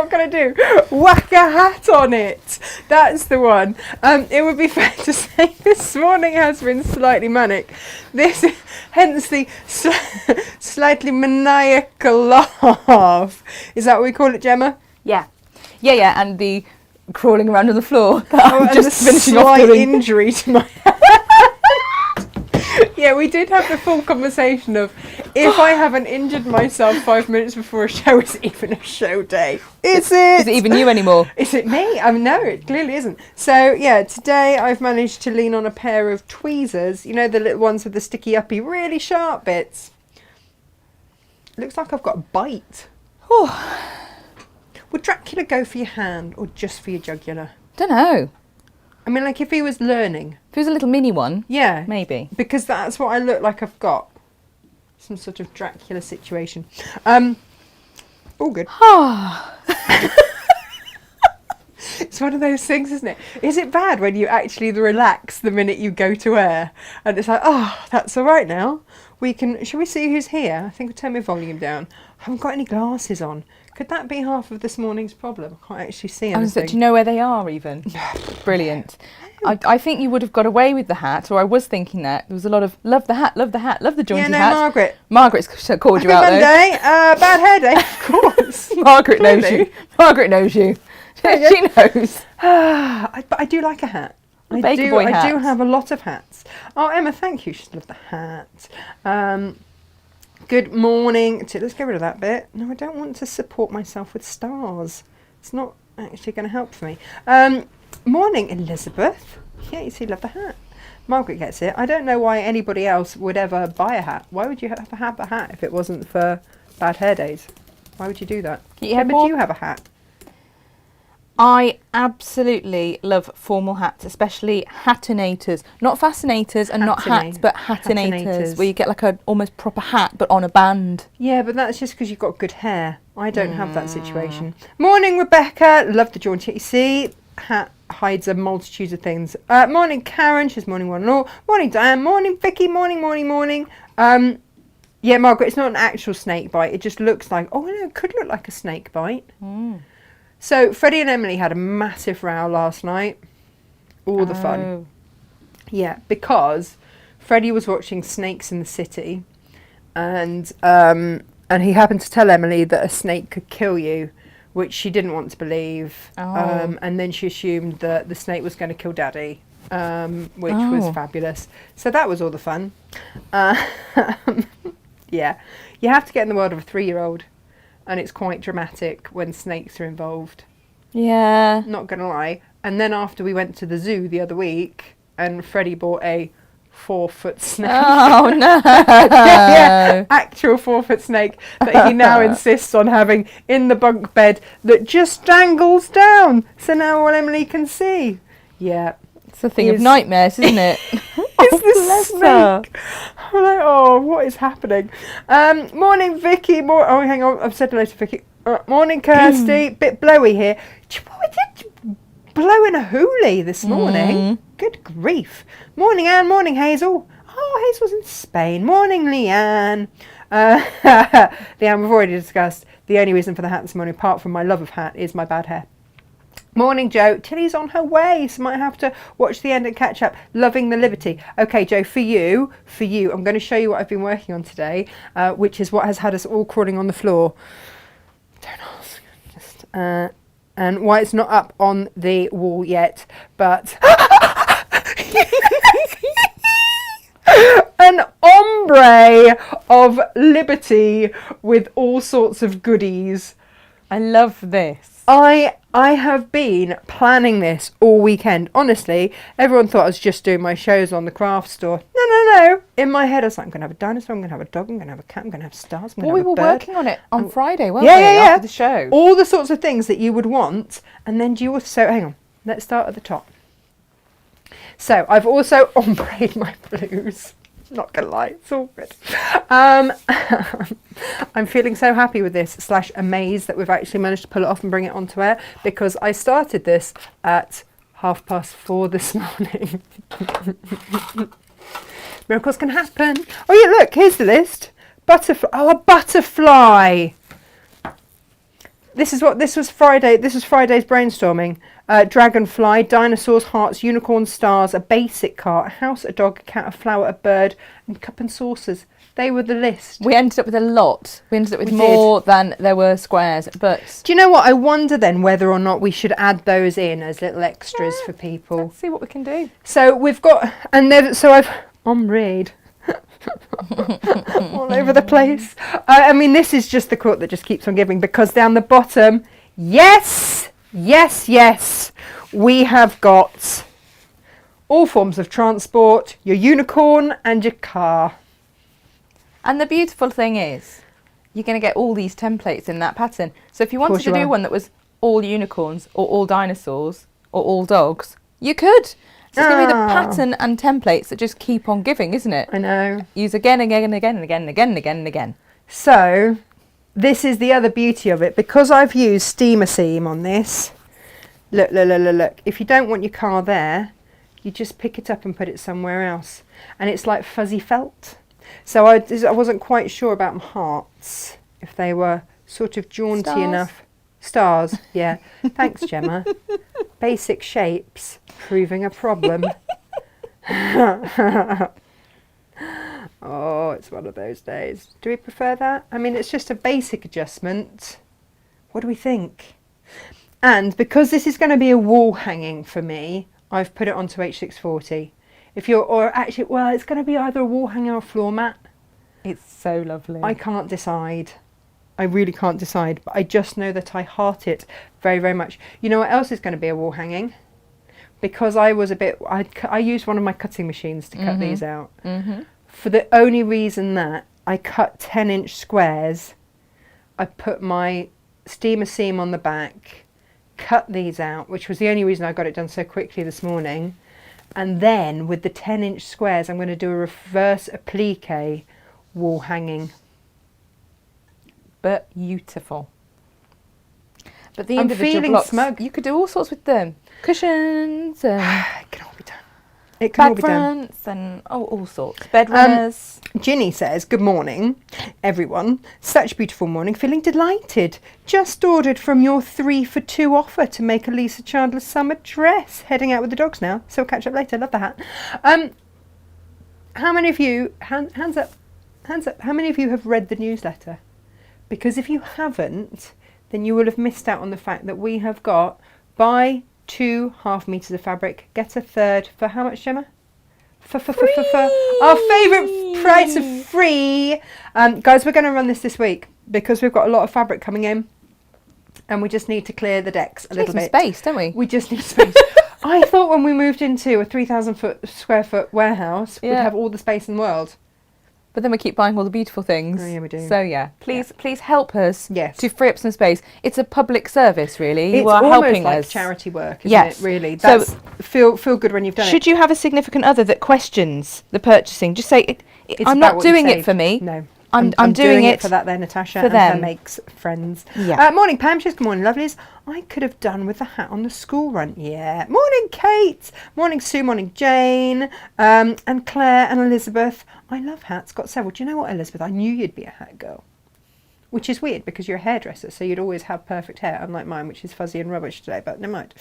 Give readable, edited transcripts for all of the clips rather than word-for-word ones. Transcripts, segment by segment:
what can I do? Whack a hat on it. That's the one. It would be fair to say this morning has been slightly manic. Hence the slightly maniacal laugh. Is that what we call it, Gemma? Yeah, and the crawling around on the floor. I'm just finishing off doing injury to my head. Yeah, we did have the full conversation of if I haven't injured myself 5 minutes before a show, is it even a show day? Is it? Is it even you anymore? Is it me? No, it clearly isn't. So yeah, today I've managed to lean on a pair of tweezers. You know, the little ones with the sticky uppy, really sharp bits. Looks like I've got a bite. Would Dracula go for your hand or just for your jugular? Don't know. I mean, like if he was learning. If it was a little mini one. Yeah. Maybe. Because that's what I look like I've got. Some sort of Dracula situation. All good. It's one of those things, isn't it? Is it bad when you actually relax the minute you go to air? And it's like, oh, that's all right now. Shall we see who's here? I think I'll turn my volume down. I haven't got any glasses on. Could that be half of this morning's problem? I can't actually see anything. Do you know where they are even? Brilliant. I think you would have got away with the hat, or I was thinking that. There was a lot of, love the hat, love the jaunty hat. Margaret. Margaret's called you out though. Monday, bad hair day, of course. Margaret knows you. Margaret knows you. She knows. But I do like a hat. I do have a lot of hats. Oh, Emma, thank you. She loved the hat. Good morning. Let's get rid of that bit. No, I don't want to support myself with stars. It's not actually going to help for me. Morning, Elizabeth. Yeah, you see, love the hat. Margaret gets it. I don't know why anybody else would ever buy a hat. Why would you have a hat if it wasn't for bad hair days? Why would you do that? Do you have a hat? I absolutely love formal hats, especially hattinators. Not fascinators and not hats, but hattinators, where you get like a almost proper hat but on a band. Yeah, but that's just because you've got good hair. I don't have that situation. Morning, Rebecca. Love the jaunty. You see, hat hides a multitude of things. Morning, Karen. She's morning one and all. Morning, Diane. Morning, Vicky. Morning. Yeah, Margaret, it's not an actual snake bite. It just looks like, oh no, it could look like a snake bite. So Freddie and Emily had a massive row last night. All the fun. Yeah, because Freddie was watching Snakes in the City, and he happened to tell Emily that a snake could kill you, which she didn't want to believe. And then she assumed that the snake was going to kill Daddy, which was fabulous. So that was all the fun. Yeah, you have to get in the world of a 3-year-old. And it's quite dramatic when snakes are involved. Yeah. Not going to lie. And then after we went to the zoo the other week, and Freddie bought a 4-foot snake. Oh, no. Yeah, actual 4-foot snake that he now insists on having in the bunk bed that just dangles down. So now all Emily can see. Yeah. It's a thing of nightmares, isn't it? It's the snake. I'm like, oh, what is happening? Morning, Vicky. Oh, hang on. I've said hello to Vicky. Morning, Kirsty. Bit blowy here. We did blow in a hoolie this morning. Good grief. Morning, Anne. Morning, Hazel. Oh, Hazel's in Spain. Morning, Leanne. Leanne, we've already discussed the only reason for the hat this morning, apart from my love of hat, is my bad hair. Morning, Joe. Tilly's on her way, so might have to watch the end and catch up. Loving the liberty. Okay, Joe, for you, I'm going to show you what I've been working on today, which is what has had us all crawling on the floor. Don't ask. Just, and why it's not up on the wall yet, but an ombre of liberty with all sorts of goodies. I love this. I have been planning this all weekend. Honestly, everyone thought I was just doing my shows on the craft store. No. In my head, I was like, I'm going to have a dinosaur, I'm going to have a dog, I'm going to have a cat, I'm going to have stars, I'm going to have a bird. We were working on it on Friday, weren't we? After the show. All the sorts of things that you would want. And then so hang on, let's start at the top. So I've also ombre'd my blues. Not gonna lie, it's all good. I'm feeling so happy with this / amazed that we've actually managed to pull it off and bring it onto air, because I started this at 4:30 this morning. Miracles can happen. Oh yeah, look, here's the list. Butterfly. Oh, a butterfly. This was Friday. This was Friday's brainstorming. Dragonfly, dinosaurs, hearts, unicorns, stars, a basic car, a house, a dog, a cat, a flower, a bird, and cup and saucers. They were the list. We ended up with a lot. We ended up with more than there were squares. But do you know what? I wonder then whether or not we should add those in as little extras for people. Let's see what we can do. So we've got, and then so I've on read. All over the place. I mean, this is just the quilt that just keeps on giving, because down the bottom, yes, we have got all forms of transport, your unicorn and your car. And the beautiful thing is, you're going to get all these templates in that pattern. So if you wanted to do one that was all unicorns or all dinosaurs or all dogs, you could. So it's going to be the pattern and templates that just keep on giving, isn't it? I know. Use again and again and again and again and again and again and again. So this is the other beauty of it. Because I've used steamer seam on this, look. If you don't want your car there, you just pick it up and put it somewhere else. And it's like fuzzy felt. So I wasn't quite sure about my hearts, if they were sort of jaunty enough. Stars, yeah. Thanks, Gemma. Basic shapes proving a problem. Oh, it's one of those days. Do we prefer that? I mean, it's just a basic adjustment. What do we think? And because this is going to be a wall hanging for me, I've put it onto H640. If you're, or actually, well, it's going to be either a wall hanger or a floor mat. It's so lovely. I can't decide. I really can't decide, but I just know that I heart it very, very much. You know what else is going to be a wall hanging? Because I was a bit, I used one of my cutting machines to cut these out. For the only reason that I cut 10-inch squares, I put my steamer seam on the back, cut these out, which was the only reason I got it done so quickly this morning. And then with the 10-inch squares, I'm going to do a reverse applique wall hanging. But beautiful. But the individual blocks, smug. You could do all sorts with them. Cushions and it can all be done. It can all bag be done. fronts and all sorts. Bed runners. Ginny says, good morning, everyone. Such a beautiful morning. Feeling delighted. Just ordered from your 3 for 2 offer to make a Lisa Chandler summer dress. Heading out with the dogs now, so we'll catch up later. Love the hat. How many of you, hands up, how many of you have read the newsletter? Because if you haven't, then you will have missed out on the fact that we have got buy 2 half meters of fabric, get a third for how much, Gemma? For our favourite price of free. Guys, we're going to run this week because we've got a lot of fabric coming in and we just need to clear the decks a little bit. Space, don't we? We just need space. I thought when we moved into a 3,000 square foot warehouse, we'd have all the space in the world. But then we keep buying all the beautiful things. Oh, yeah, we do. So, please help us to free up some space. It's a public service, really. You are helping us. It's charity work, isn't it, really? That's, feel good when you've done it. Should you have a significant other that questions the purchasing, just say, I'm not doing it for me. No. I'm doing it for that there, Natasha, for and them. her makes friends. Yeah. Morning, Pam. Good morning, lovelies. I could have done with the hat on the school run. Yeah. Morning, Kate. Morning, Sue. Morning, Jane. And Claire and Elizabeth. I love hats. Got several. Do you know what, Elizabeth? I knew you'd be a hat girl. Which is weird because you're a hairdresser, so you'd always have perfect hair, unlike mine, which is fuzzy and rubbish today, but never mind.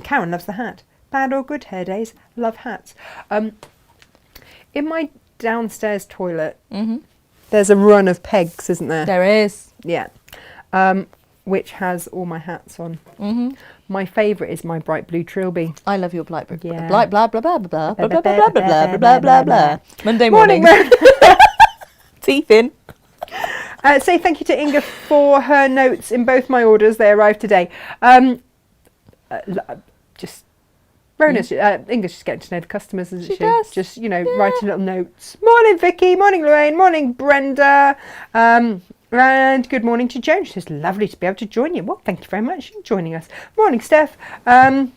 Karen loves the hat. Bad or good hair days, love hats. In my downstairs toilet, there's a run of pegs, isn't there? There is. Yeah. Which has all my hats on. My favourite is my bright blue trilby. I love your bright blue. Yeah. Blah blah blah blah blah blah blah blah blah blah blah blah blah. Monday morning. Teeth in. Say thank you to Inga for her notes in both my orders. They arrived today. Just Rona's, Inga's just getting to know the customers, isn't she? She does. Just, writing little notes. Morning, Vicky. Morning, Lorraine. Morning, Brenda. And good morning to Joan. She says, lovely to be able to join you. Well, thank you very much for joining us. Morning, Steph. I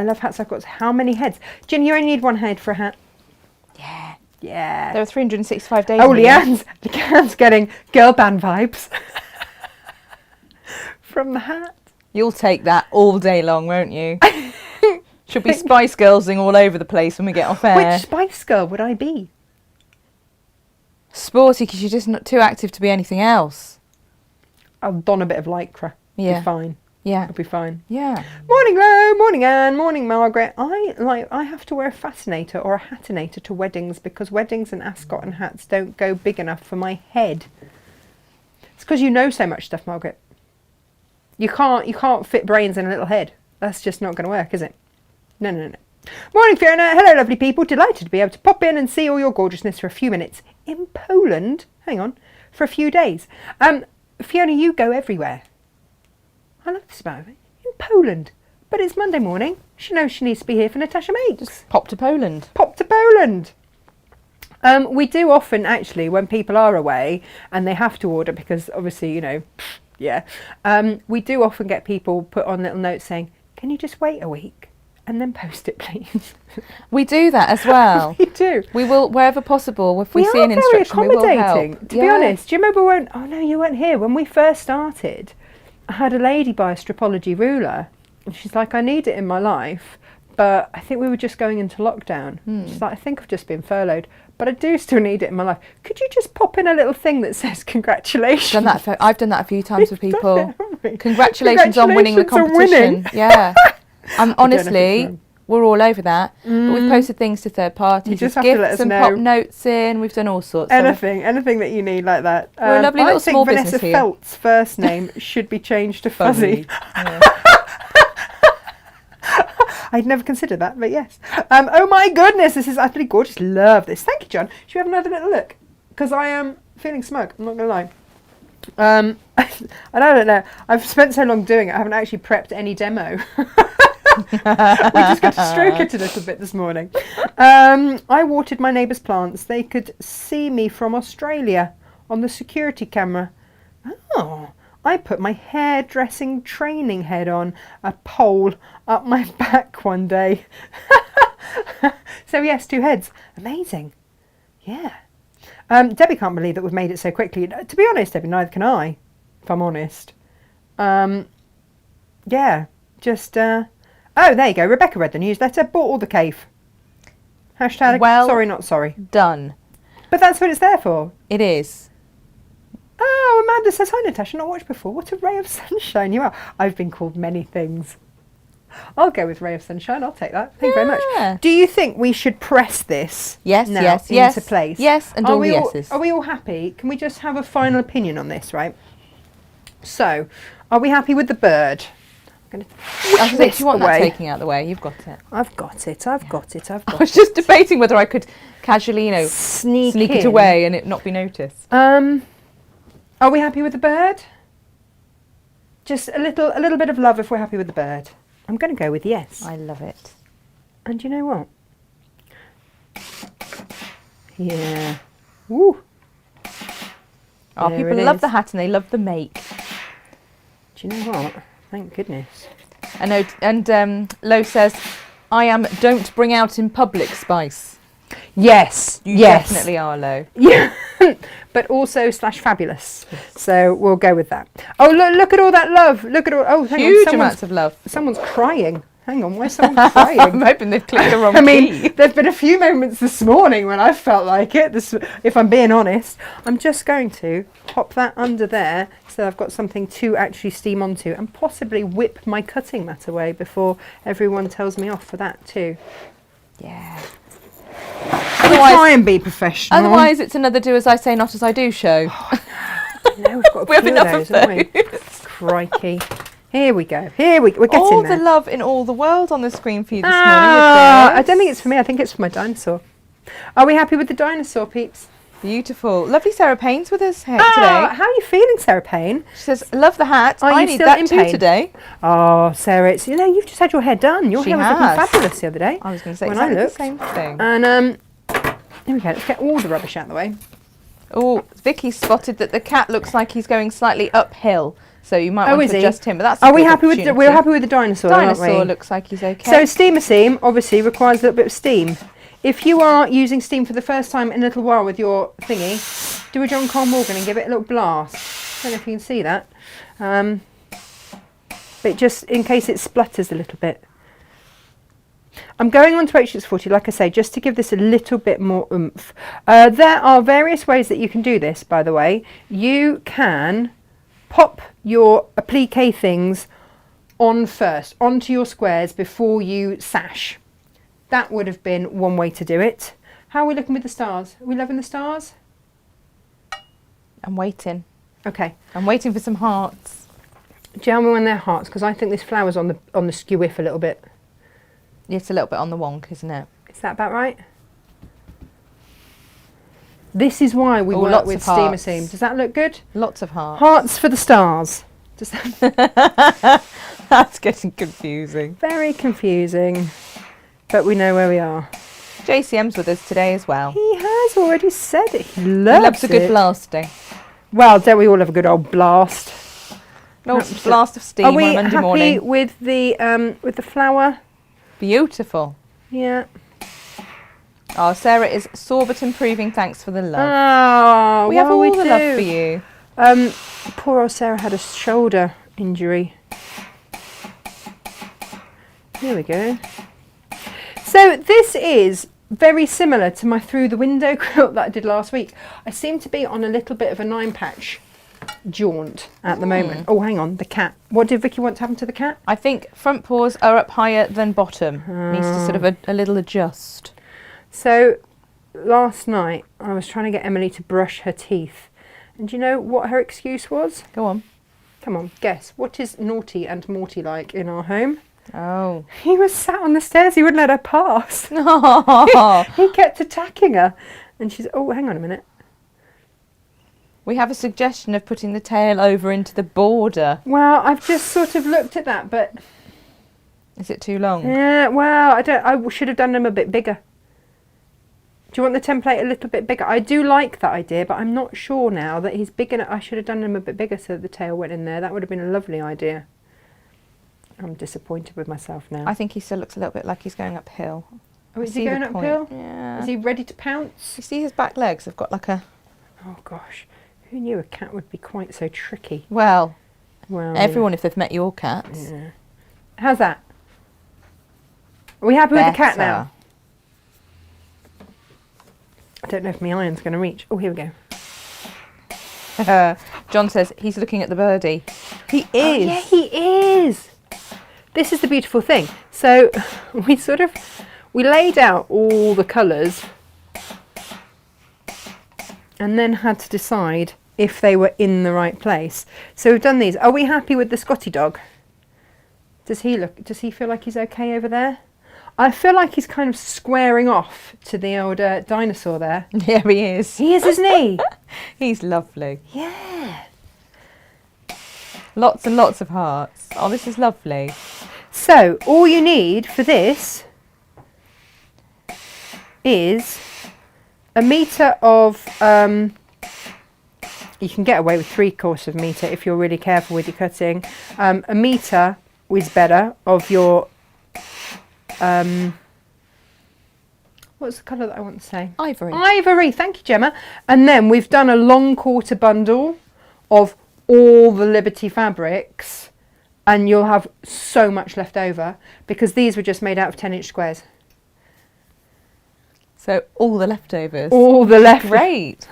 love hats. I've got how many heads? Jen, you only need one head for a hat. Yeah. Yeah. There are 365 days. Oh, Leanne's getting girl band vibes from the hat. You'll take that all day long, won't you? She'll be Spice Girlsing all over the place when we get off air. Which Spice Girl would I be? Sporty, because you're just not too active to be anything else. I'll don a bit of lycra. Yeah. Be fine. Yeah. I'll be fine. Yeah. Morning, Lo. Morning, Anne. Morning, Margaret. I have to wear a fascinator or a hatinator to weddings because weddings and ascot and hats don't go big enough for my head. It's because you know so much stuff, Margaret. You can't fit brains in a little head. That's just not going to work, is it? No. Morning, Fiona. Hello, lovely people. Delighted to be able to pop in and see all your gorgeousness for a few minutes in Poland. Hang on, for a few days. Fiona, you go everywhere. I love this about it. In Poland. But it's Monday morning. She knows she needs to be here for Natasha Makes. Just pop to Poland. Pop to Poland. We do often, actually, when people are away and they have to order because obviously, you know, yeah. We do often get people put on little notes saying, can you just wait a week and then post it, please? We do that as well. We do. We will, wherever possible, if we see an very instruction, we will accommodating. help. To be honest, do you remember when, oh no, you weren't here, when we first started, I had a lady buy a stripology ruler and she's like, I need it in my life, but I think we were just going into lockdown. She's like, I think I've just been furloughed, but I do still need it in my life. Could you just pop in a little thing that says congratulations? I've done that a few times with people. Haven't we? Congratulations on winning the Congratulations on winning. competition. Yeah. Honestly, we're all over that. But we've posted things to third parties. You just with have to gifts let us and know. pop notes in. We've done all sorts. Anything that you need like that. We're a lovely little small Vanessa business here. Felt's first name should be changed to Fuzzy. Yeah. I'd never considered that, but yes. Oh my goodness, this is utterly gorgeous. Love this. Thank you, John. Should we have another little look? Because I am feeling smug, I'm not going to lie. I don't know. I've spent so long doing it, I haven't actually prepped any demo. We just got to stroke it a little bit this morning. I watered my neighbour's plants. They could see me from Australia on the security camera. Oh. I put my hairdressing training head on a pole up my back one day. So yes, 2 heads. Amazing. Yeah. Debbie can't believe that we've made it so quickly. To be honest, Debbie, neither can I, if I'm honest. Yeah, just... oh, there you go. Rebecca read the newsletter, bought all the cave. Hashtag sorry, not sorry. Done. But that's what it's there for. It is. Oh, Amanda says, hi Natasha, not watched before. What a ray of sunshine you are. I've been called many things. I'll go with ray of sunshine. I'll take that. Thank you very much. Do you think we should press this into place? Yes, and all the yeses. Are we all happy? Can we just have a final opinion on this, right? So, are we happy with the bird? I'm going to do you want that taking out of the way? You've got it. I've got it. I was just debating whether I could casually, sneak it away and it not be noticed. Are we happy with the bird? Just a little bit of love if we're happy with the bird. I'm going to go with yes. I love it. And you know what? Yeah. Woo. Oh, people love the hat and they love the make. Do you know what? Thank goodness. I know. And Lo says, I am don't bring out in public Spice. Yes. You definitely are, Lo. Yeah. But also /fabulous. So we'll go with that. Oh, look at all that love. Look at all. Oh, hang on. Huge amounts of love. Someone's crying. Hang on. Where's someone crying? I'm hoping they've clicked the wrong key. I mean, there's been a few moments this morning when I felt like it. If I'm being honest, I'm just going to pop that under there so I've got something to actually steam onto and possibly whip my cutting mat away before everyone tells me off for that too. Yeah. Otherwise, try and be professional. Otherwise, it's another do as I say, not as I do show. Oh, no, we've got we have enough of those. Crikey. Here we go. We're getting all there. The love in all the world on the screen for you this morning. I don't think it's for me. I think it's for my dinosaur. Are we happy with the dinosaur, peeps? Beautiful. Lovely Sarah Payne's with us today. How are you feeling, Sarah Payne? She says, love the hat. I need that too today. Oh, Sarah, you've just had your hair done. Your hair was looking fabulous the other day. I was going to say exactly the same thing. And here we go. Let's get all the rubbish out of the way. Oh, Vicky spotted that the cat looks like he's going slightly uphill. So you might want to adjust him, but that's. We're happy with the dinosaur. Dinosaur looks like he's okay. So steamer seam obviously requires a little bit of steam. If you are using steam for the first time in a little while with your thingy, do a John Cole Morgan and give it a little blast. I don't know if you can see that, but just in case it splutters a little bit. I'm going on to H640, like I say, just to give this a little bit more oomph. There are various ways that you can do this, by the way. You can pop your applique things on first, onto your squares before you sash. That would have been one way to do it. How are we looking with the stars? Are we loving the stars? I'm waiting. Okay. I'm waiting for some hearts. Gel me when they're hearts, because I think this flower's on the skew-iff a little bit. It's a little bit on the wonk, isn't it? Is that about right? This is why we work with steamer seam. Does that look good? Lots of hearts. Hearts for the stars. Does that That's getting confusing. very confusing, but we know where we are. JCM's with us today as well. He has already said it. He He loves loves a good it. blasting. Well, don't we all have a good old blast? No blast of steam Are on we a Monday happy morning. with the flower? Beautiful. Yeah. Oh, Sarah is sore but improving. Thanks for the love. Oh, we have all we the love for you. Poor old Sarah had a shoulder injury. Here we go. So this is very similar to my through the window quilt that I did last week. I seem to be on a little bit of a 9-patch jaunt at the moment. Oh, hang on, the cat. What did Vicky want to happen to the cat? I think front paws are up higher than bottom. Needs to sort of a little adjust. So last night I was trying to get Emily to brush her teeth. And do you know what her excuse was? Go on. Come on, guess. What is naughty and Morty like in our home? Oh. He was sat on the stairs, he wouldn't let her pass. Oh. He kept attacking her. And she's, oh, hang on a minute. We have a suggestion of putting the tail over into the border. Well, I've just sort of looked at that, but... Is it too long? Yeah, well, I should have done them a bit bigger. Do you want the template a little bit bigger? I do like that idea, but I'm not sure now that he's big enough. I should have done them a bit bigger so that the tail went in there. That would have been a lovely idea. I'm disappointed with myself now. I think he still looks a little bit like he's going uphill. Oh, is he going uphill? Yeah. Is he ready to pounce? You see his back legs have got like a... Oh, gosh. Who knew a cat would be quite so tricky? Well, everyone, if they've met your cats. Yeah. How's that? Are we happy with the cat now? I don't know if my iron's going to reach. Oh, here we go. John says he's looking at the birdie. He is. Oh, yeah, he is. This is the beautiful thing. So we laid out all the colours and then had to decide if they were in the right place. So we've done these. Are we happy with the Scotty dog? Does he feel like he's okay over there? I feel like he's kind of squaring off to the old dinosaur there. Yeah, he is. He is, isn't he? He's lovely. Yeah. Lots and lots of hearts. Oh, this is lovely. So all you need for this is a metre of, you can get away with 3/4 metre if you're really careful with your cutting. A metre is better of your, what's the colour that I want to say? Ivory. Ivory, thank you, Gemma. And then we've done a long quarter bundle of all the Liberty fabrics, and you'll have so much left over because these were just made out of 10-inch squares. So all the leftovers. All the leftovers. Great.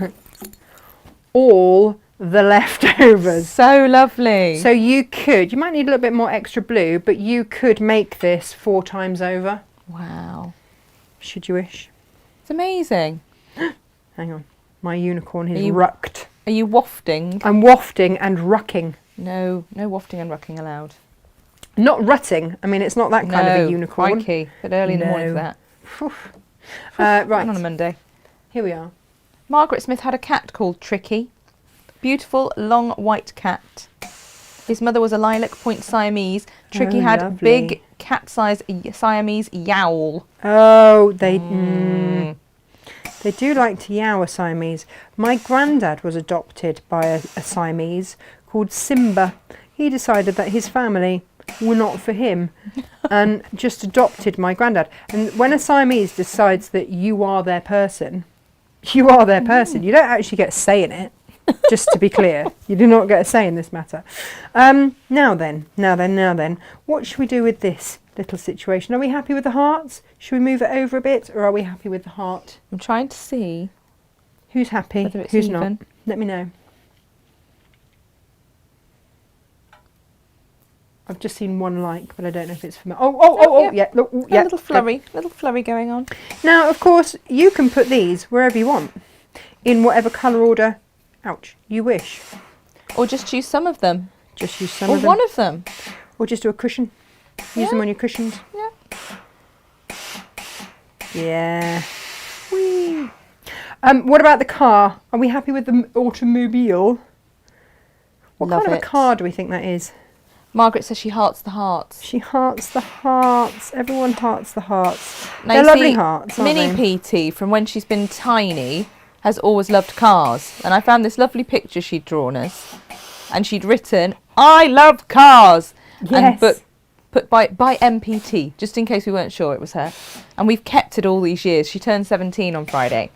All the leftovers. So lovely. So you might need a little bit more extra blue, but you could make this 4 times over. Wow. Should you wish. It's amazing. Hang on. My unicorn is rucked. Are you wafting? I'm wafting and rucking. No wafting and rucking allowed. Not rutting. I mean, it's not that kind of a unicorn. Crikey. But early in the morning for that. Right. On a Monday. Here we are. Margaret Smith had a cat called Tricky. Beautiful, long, white cat. His mother was a lilac point Siamese. Tricky had lovely. big cat-sized Siamese yowl. Oh, they do like to yow a Siamese. My granddad was adopted by a Siamese called Simba. He decided that his family were not for him and just adopted my granddad. And when a Siamese decides that you are their person, you are their person. You don't actually get a say in it. Just to be clear, you do not get a say in this matter. Now then, what should we do with this little situation? Are we happy with the hearts? Should we move it over a bit, or are we happy with the heart? I'm trying to see who's happy, who's not. Let me know. I've just seen one like, but I don't know if it's for me. Yeah, look, yeah. Little flurry going on. Now, of course, you can put these wherever you want, in whatever colour order, you wish. Or just choose some of them. Just use some of them. Or one of them. Or just do a cushion. Use them on your cushions. Yeah. Yeah. Whee. What about the car? Are we happy with the automobile? What kind of a car do we think that is? Margaret says she hearts the hearts. She hearts the hearts. Everyone hearts the hearts. Now They're lovely hearts, aren't Mini PT, from when she's been tiny, has always loved cars. And I found this lovely picture she'd drawn us. And she'd written, "I love cars." Yes. And put by MPT, just in case we weren't sure it was her. And we've kept it all these years. She turned 17 on Friday.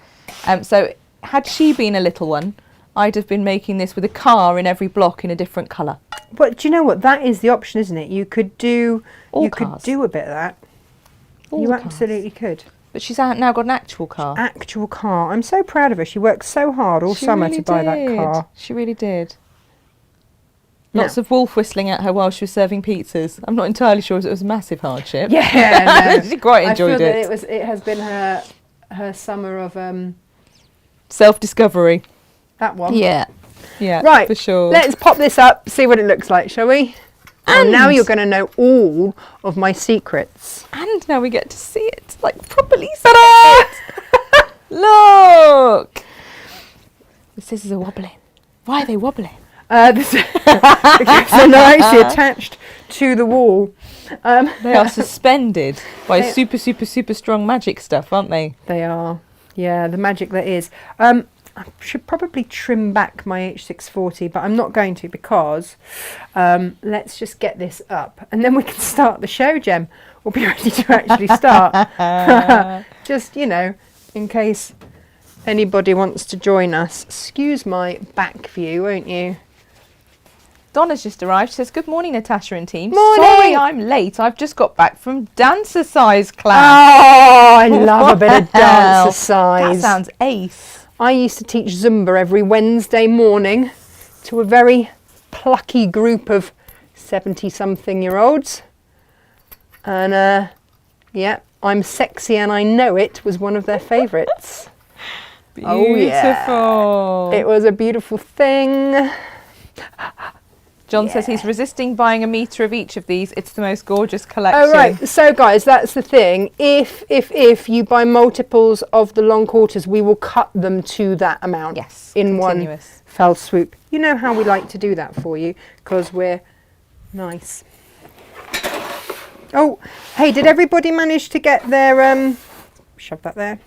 So had she been a little one, I'd have been making this with a car in every block in a different colour. But do you know what? That is the option, isn't it? You could do could do a bit of that. You absolutely could. But she's now got an actual car. Actual car. I'm so proud of her. She worked so hard all summer to buy that car. She really did. Lots of wolf whistling at her while she was serving pizzas. I'm not entirely sure if it was a massive hardship. Yeah, no. She quite enjoyed it. That it has been her summer of self-discovery. That one. Yeah. Yeah, right, for sure. Let's pop this up, see what it looks like, shall we? And now you're going to know all of my secrets. And now we get to see it, like properly see it. Look! The scissors are wobbling. Why are they wobbling? Because they're nicely attached to the wall. They are suspended by super strong magic stuff, aren't they? They are. Yeah, the magic that is. I should probably trim back my H640, but I'm not going to because let's just get this up and then we can start the show, Gem. We'll be ready to actually start. Just, in case anybody wants to join us. Excuse my back view, won't you? Donna's just arrived. She says, "Good morning, Natasha and team. Morning. Sorry I'm late. I've just got back from dancer-size class." Oh, I love a bit of dancer-size. That sounds ace. I used to teach Zumba every Wednesday morning to a very plucky group of 70-something-year-olds. And, yeah, I'm Sexy and I Know It was one of their favourites. Beautiful. Oh, yeah. It was a beautiful thing. John says he's resisting buying a metre of each of these. It's the most gorgeous collection. Oh, right. So, guys, that's the thing. If you buy multiples of the long quarters, we will cut them to that amount. Yes. In one fell swoop. You know how we like to do that for you, because we're nice. Oh, hey, did everybody manage to get their... Shove that there.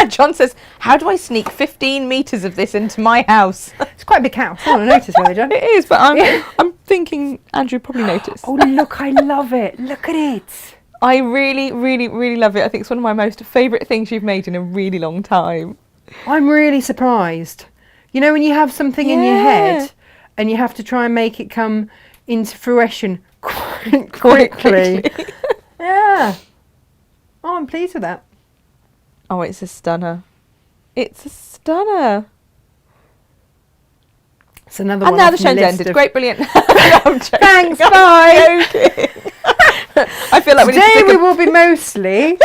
John says, "How do I sneak 15 metres of this into my house?" It's quite a big house. I don't notice, really, John. It is, but I'm thinking Andrew probably noticed. Oh, look, I love it. Look at it. I really, really, really love it. I think it's one of my most favourite things you've made in a really long time. I'm really surprised. You know, when you have something in your head and you have to try and make it come into fruition quite quickly. Yeah. Oh, I'm pleased with that. Oh, it's a stunner. It's a stunner. It's another one. And now the show's ended. Great, brilliant. Thanks, bye. I feel like today we will be mostly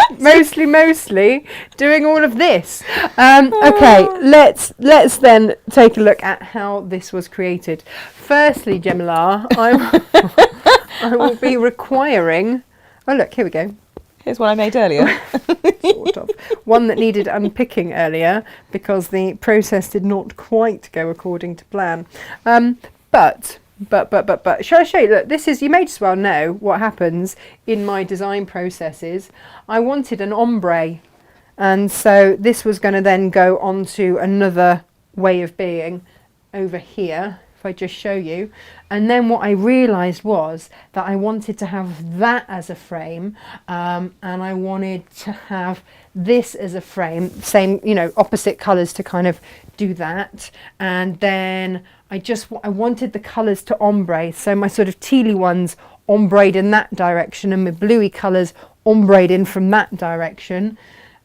doing all of this. Okay, let's then take a look at how this was created. Firstly, Gemila, I will be requiring. Oh, look, here we go. Here's what I made earlier. Sort of. One that needed unpicking earlier because the process did not quite go according to plan. But shall I show you? Look, this is, you may just well know what happens in my design processes. I wanted an ombre, and so this was going to then go on to another way of being over here. If I just show you. And then what I realised was that I wanted to have that as a frame, and I wanted to have this as a frame, same, you know, opposite colours to kind of do that. And then I wanted the colours to ombre, so my sort of tealy ones ombrayed in that direction and my bluey colours ombrayed in from that direction.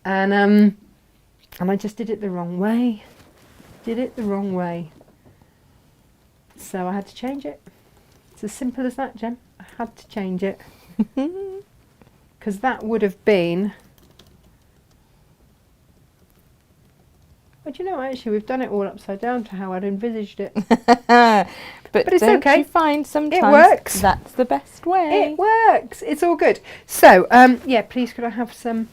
And I just did it the wrong way. So I had to change it. It's as simple as that, Jem. I had to change it. Because that would have been... Well, do you know, actually, we've done it all upside down to how I'd envisaged it. But it's don't okay. You find sometimes it works. That's the best way. It works. It's all good. So, yeah, please could I have some...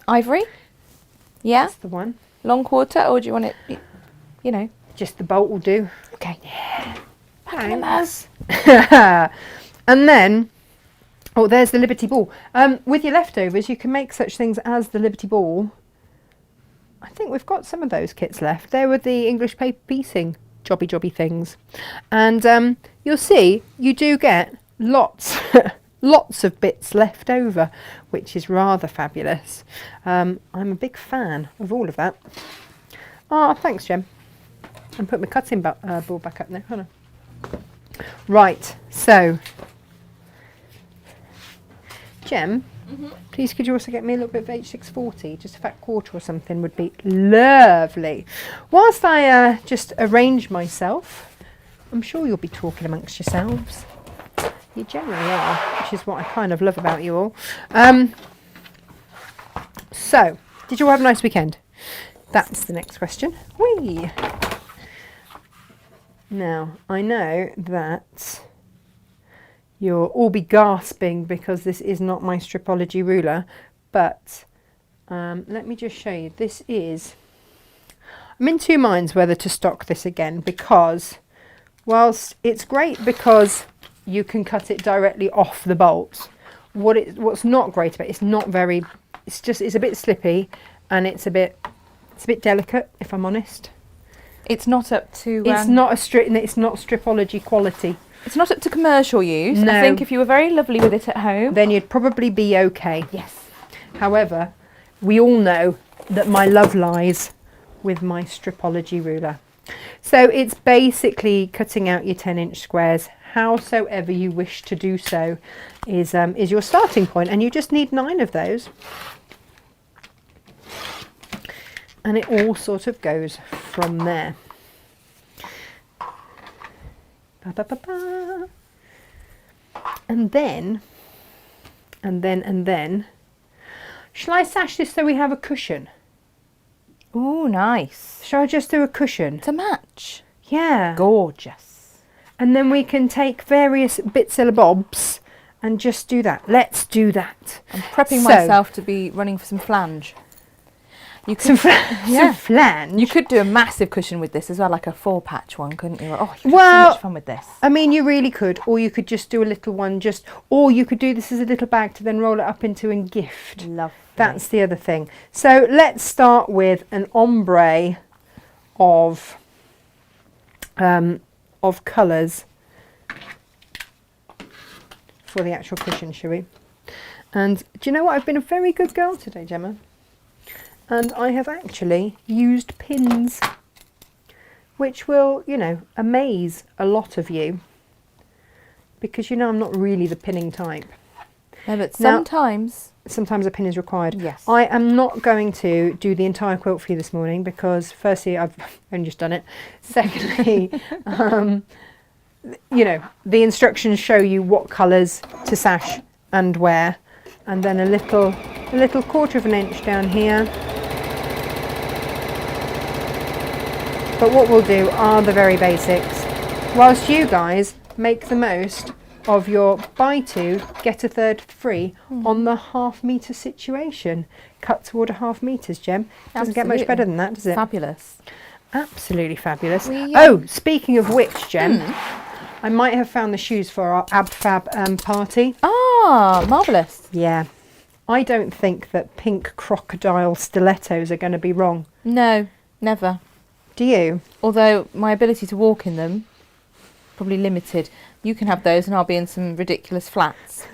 Ivory? Yeah? That's the one. Long quarter, or do you want it, you know? Just the bolt will do. Okay. Yeah. Thanks. And then... Oh, there's the Liberty Ball. With your leftovers, you can make such things as the Liberty Ball. I think we've got some of those kits left. They were the English paper piecing jobby things. And you'll see you do get lots of bits left over, which is rather fabulous. I'm a big fan of all of that. Oh, thanks, Jem. And put my cutting board back up there. Hold on. Right, so Jem, please could you also get me a little bit of H640, just a fat quarter or something would be lovely. Whilst I just arrange myself, I'm sure you'll be talking amongst yourselves. You generally are, which is what I kind of love about you all. So, did you all have a nice weekend? That's the next question. Whee! Now, I know that you'll all be gasping because this is not my Stripology ruler, but let me just show you. This is... I'm in two minds whether to stock this again, because whilst it's great because you can cut it directly off the bolts, what's not great about it, it's not very... It's a bit slippy and it's a bit delicate, if I'm honest. It's not up to... it's not Stripology quality. It's not up to commercial use. No. I think if you were very lovely with it at home... Then you'd probably be okay. Yes. However, we all know that my love lies with my Stripology ruler. So it's basically cutting out your 10-inch squares, howsoever you wish to do so is your starting point. And you just need 9 of those. And it all sort of goes from there. Ba, ba, ba, ba. And then, shall I sash this so we have a cushion? Ooh, nice. Shall I just do a cushion? To match. Yeah. Gorgeous. And then we can take various bits and bobs and just do that. Let's do that. I'm prepping myself to be running for some flange. You could, some flange. You could do a massive cushion with this as well, like a 4-patch one, couldn't you? Oh, you could well, have so much fun with this. I mean, you really could, or you could just do a little one, or you could do this as a little bag to then roll it up into a gift. Lovely. That's the other thing. So let's start with an ombre of colours for the actual cushion, shall we? And do you know what? I've been a very good girl today, Gemma. And I have actually used pins, which will, you know, amaze a lot of you. Because, you know, I'm not really the pinning type. No, but sometimes a pin is required. Yes. I am not going to do the entire quilt for you this morning because, firstly, I've only just done it. Secondly, you know, the instructions show you what colours to sash and wear. And then a little 1/4 of an inch down here. But what we'll do are the very basics, whilst you guys make the most of your buy 2, get a third free on the 1/2 metre situation. Cut toward 1/2 metres, Jem. Doesn't get much better than that, does it? Fabulous. Absolutely fabulous. Oh, speaking of which, Jem, I might have found the shoes for our Ab Fab party. Ah, marvellous. Yeah. I don't think that pink crocodile stilettos are going to be wrong. No, never. Do you? Although my ability to walk in them, probably limited. You can have those and I'll be in some ridiculous flats.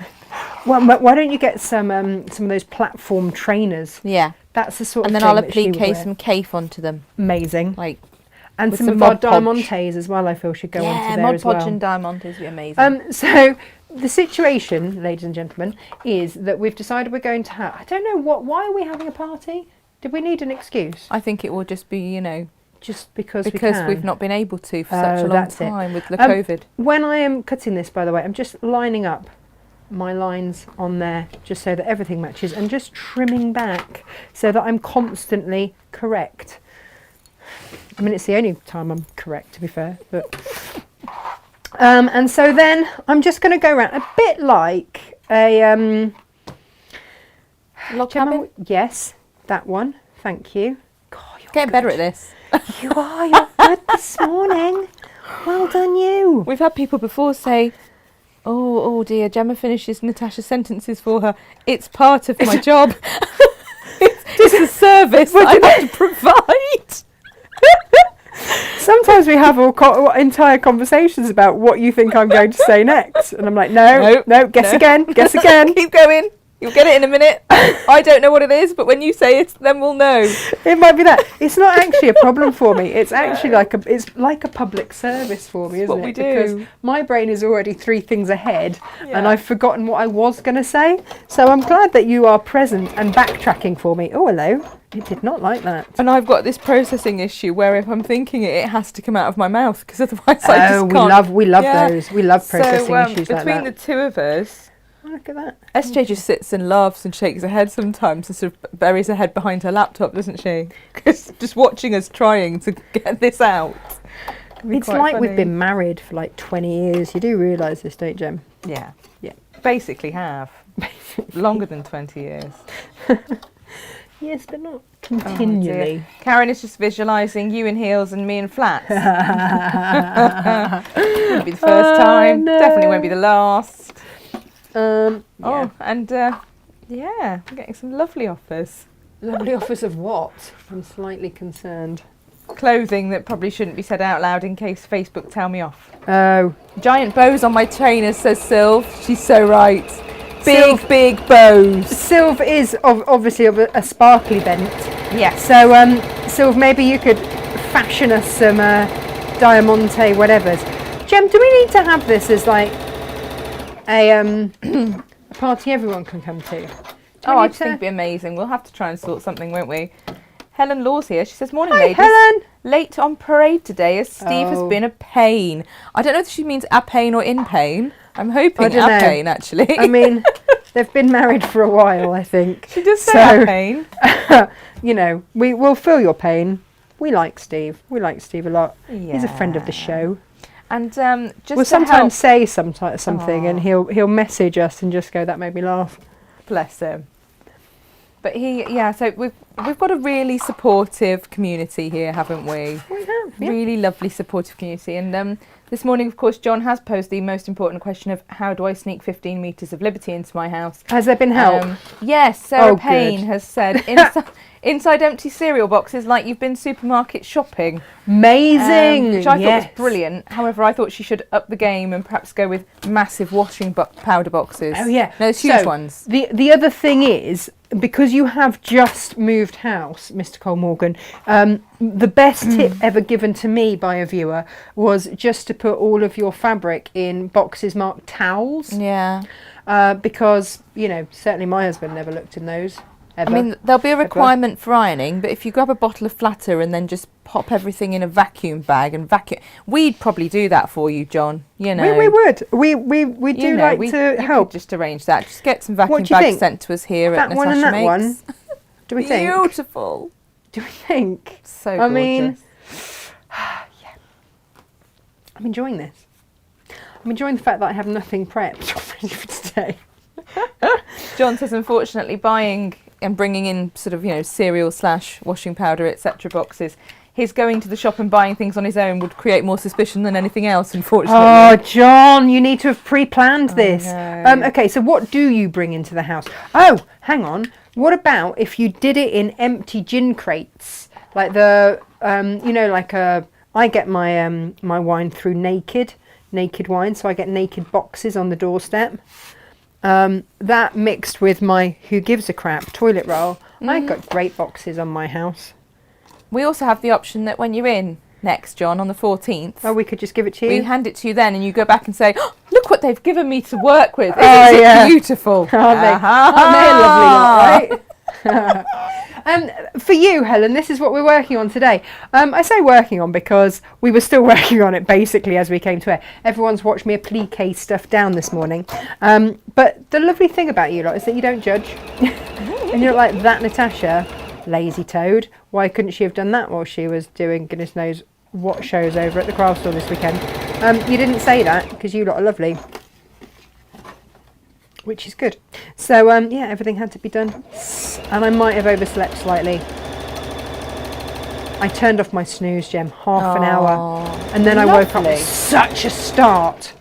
Well, why don't you get some of those platform trainers? Yeah. That's the sort And of then thing I'll that she would applique wear. some cape onto them. Amazing. Like, and with some some of our Mod Podge. diamantes as well, I feel, should go onto there Mod as well. Podge and diamantes would be amazing. So the situation, ladies and gentlemen, is that we've decided we're going to have... I don't know why are we having a party? Did we need an excuse? I think it will just be, you know... Just because we've not been able to for such a long time with the COVID. When I am cutting this, by the way, I'm just lining up my lines on there just so that everything matches and just trimming back so that I'm constantly correct. I mean, it's the only time I'm correct, to be fair. But and so then I'm just going to go around a bit like a... log cabin? Yes, that one. Thank you. God, you're getting better at this. You are. You're good this morning. Well done, you. We've had people before say, oh dear, Gemma finishes Natasha's sentences for her. It's part of my job. it's a service that I have to provide. Sometimes we have entire conversations about what you think I'm going to say next. And I'm like, no, guess again. Keep going. You'll get it in a minute. I don't know what it is, but when you say it, then we'll know. It might be that. It's not actually a problem for me. It's actually like a public service for me, isn't what it? We do. Because my brain is already 3 things ahead, and I've forgotten what I was going to say. So I'm glad that you are present and backtracking for me. Oh, hello. It did not like that. And I've got this processing issue where if I'm thinking it has to come out of my mouth because otherwise I just can't. We love those. We love processing issues like that. Between the two of us. Look at that. SJ just sits and laughs and shakes her head sometimes and sort of buries her head behind her laptop, doesn't she? Because just watching us trying to get this out. It's like funny. We've been married for like 20 years. You do realise this, don't you, Jem? Yeah. Basically have. Longer than 20 years. Yes, but not continually. Karen is just visualising you in heels and me in flats. Won't be the first time. No. Definitely won't be the last. We're getting some lovely offers. Lovely offers of what? I'm slightly concerned. Clothing that probably shouldn't be said out loud in case Facebook tell me off. Oh. Giant bows on my trainers, says Sylv. She's so right. Big bows. Sylv is obviously of a sparkly bent. Yes. So, Sylv, maybe you could fashion us some diamante whatevers. Jem, do we need to have this as like a party everyone can come to? I just think it'd be amazing. We'll have to try and sort something, won't we? Helen Law's here. She says, morning, ladies. Helen. Late on parade today as Steve has been a pain. I don't know if she means a pain or in pain. I'm hoping a pain, actually. I mean, they've been married for a while, I think. She does say a pain. You know, we will feel your pain. We like Steve. We like Steve a lot. Yeah. He's a friend of the show. And we'll sometimes say something and he'll message us and just go, that made me laugh. Bless him. But so we've got a really supportive community here, haven't we? We have, yeah. Really lovely supportive community. And this morning, of course, John has posed the most important question of how do I sneak 15 metres of liberty into my house? Has there been help? Yes, Sarah Payne has said, inside empty cereal boxes like you've been supermarket shopping. Amazing! Which I thought was brilliant. However, I thought she should up the game and perhaps go with massive washing powder boxes. Oh, yeah. No, those huge ones. The other thing is, because you have just moved house, Mr. Cole Morgan, the best tip ever given to me by a viewer was just to put all of your fabric in boxes marked towels. Yeah. Because, you know, certainly my husband never looked in those. Ever. I mean, there'll be a requirement for ironing, but if you grab a bottle of flatter and then just pop everything in a vacuum bag and vacuum, we'd probably do that for you, John. You know, we would. We do like to help. Just arrange that. Just get some vacuum bags sent to us here at Natasha one and Makes. One. Do we think? Beautiful. Do we think? So gorgeous. I mean, yeah. I'm enjoying this. I'm enjoying the fact that I have nothing prepped ready for today. John says, unfortunately, buying and bringing in sort of, you know, cereal / washing powder, etc. boxes, his going to the shop and buying things on his own would create more suspicion than anything else, unfortunately. Oh, John, you need to have pre-planned this. No. Okay, so what do you bring into the house? Oh, hang on. What about if you did it in empty gin crates? Like the, you know, like I get my my wine through Naked Wine, so I get Naked boxes on the doorstep. That mixed with my who gives a crap toilet roll. I've got great boxes on my house. We also have the option that when you're in next, John, on the 14th. Oh, we could just give it to you? We hand it to you then and you go back and say, oh, look what they've given me to work with. Isn't it beautiful? Aren't they lovely, lot, right? For you, Helen, this is what we're working on today. I say working on because we were still working on it basically as we came to it. Everyone's watched me applique stuff down this morning. But the lovely thing about you lot is that you don't judge. And you're like, that Natasha, lazy toad. Why couldn't she have done that while she was doing goodness knows what shows over at the craft store this weekend? You didn't say that because you lot are lovely. Which is good. So, yeah, everything had to be done. And I might have overslept slightly. I turned off my snooze, Gem, half an hour. And then I woke up with such a start.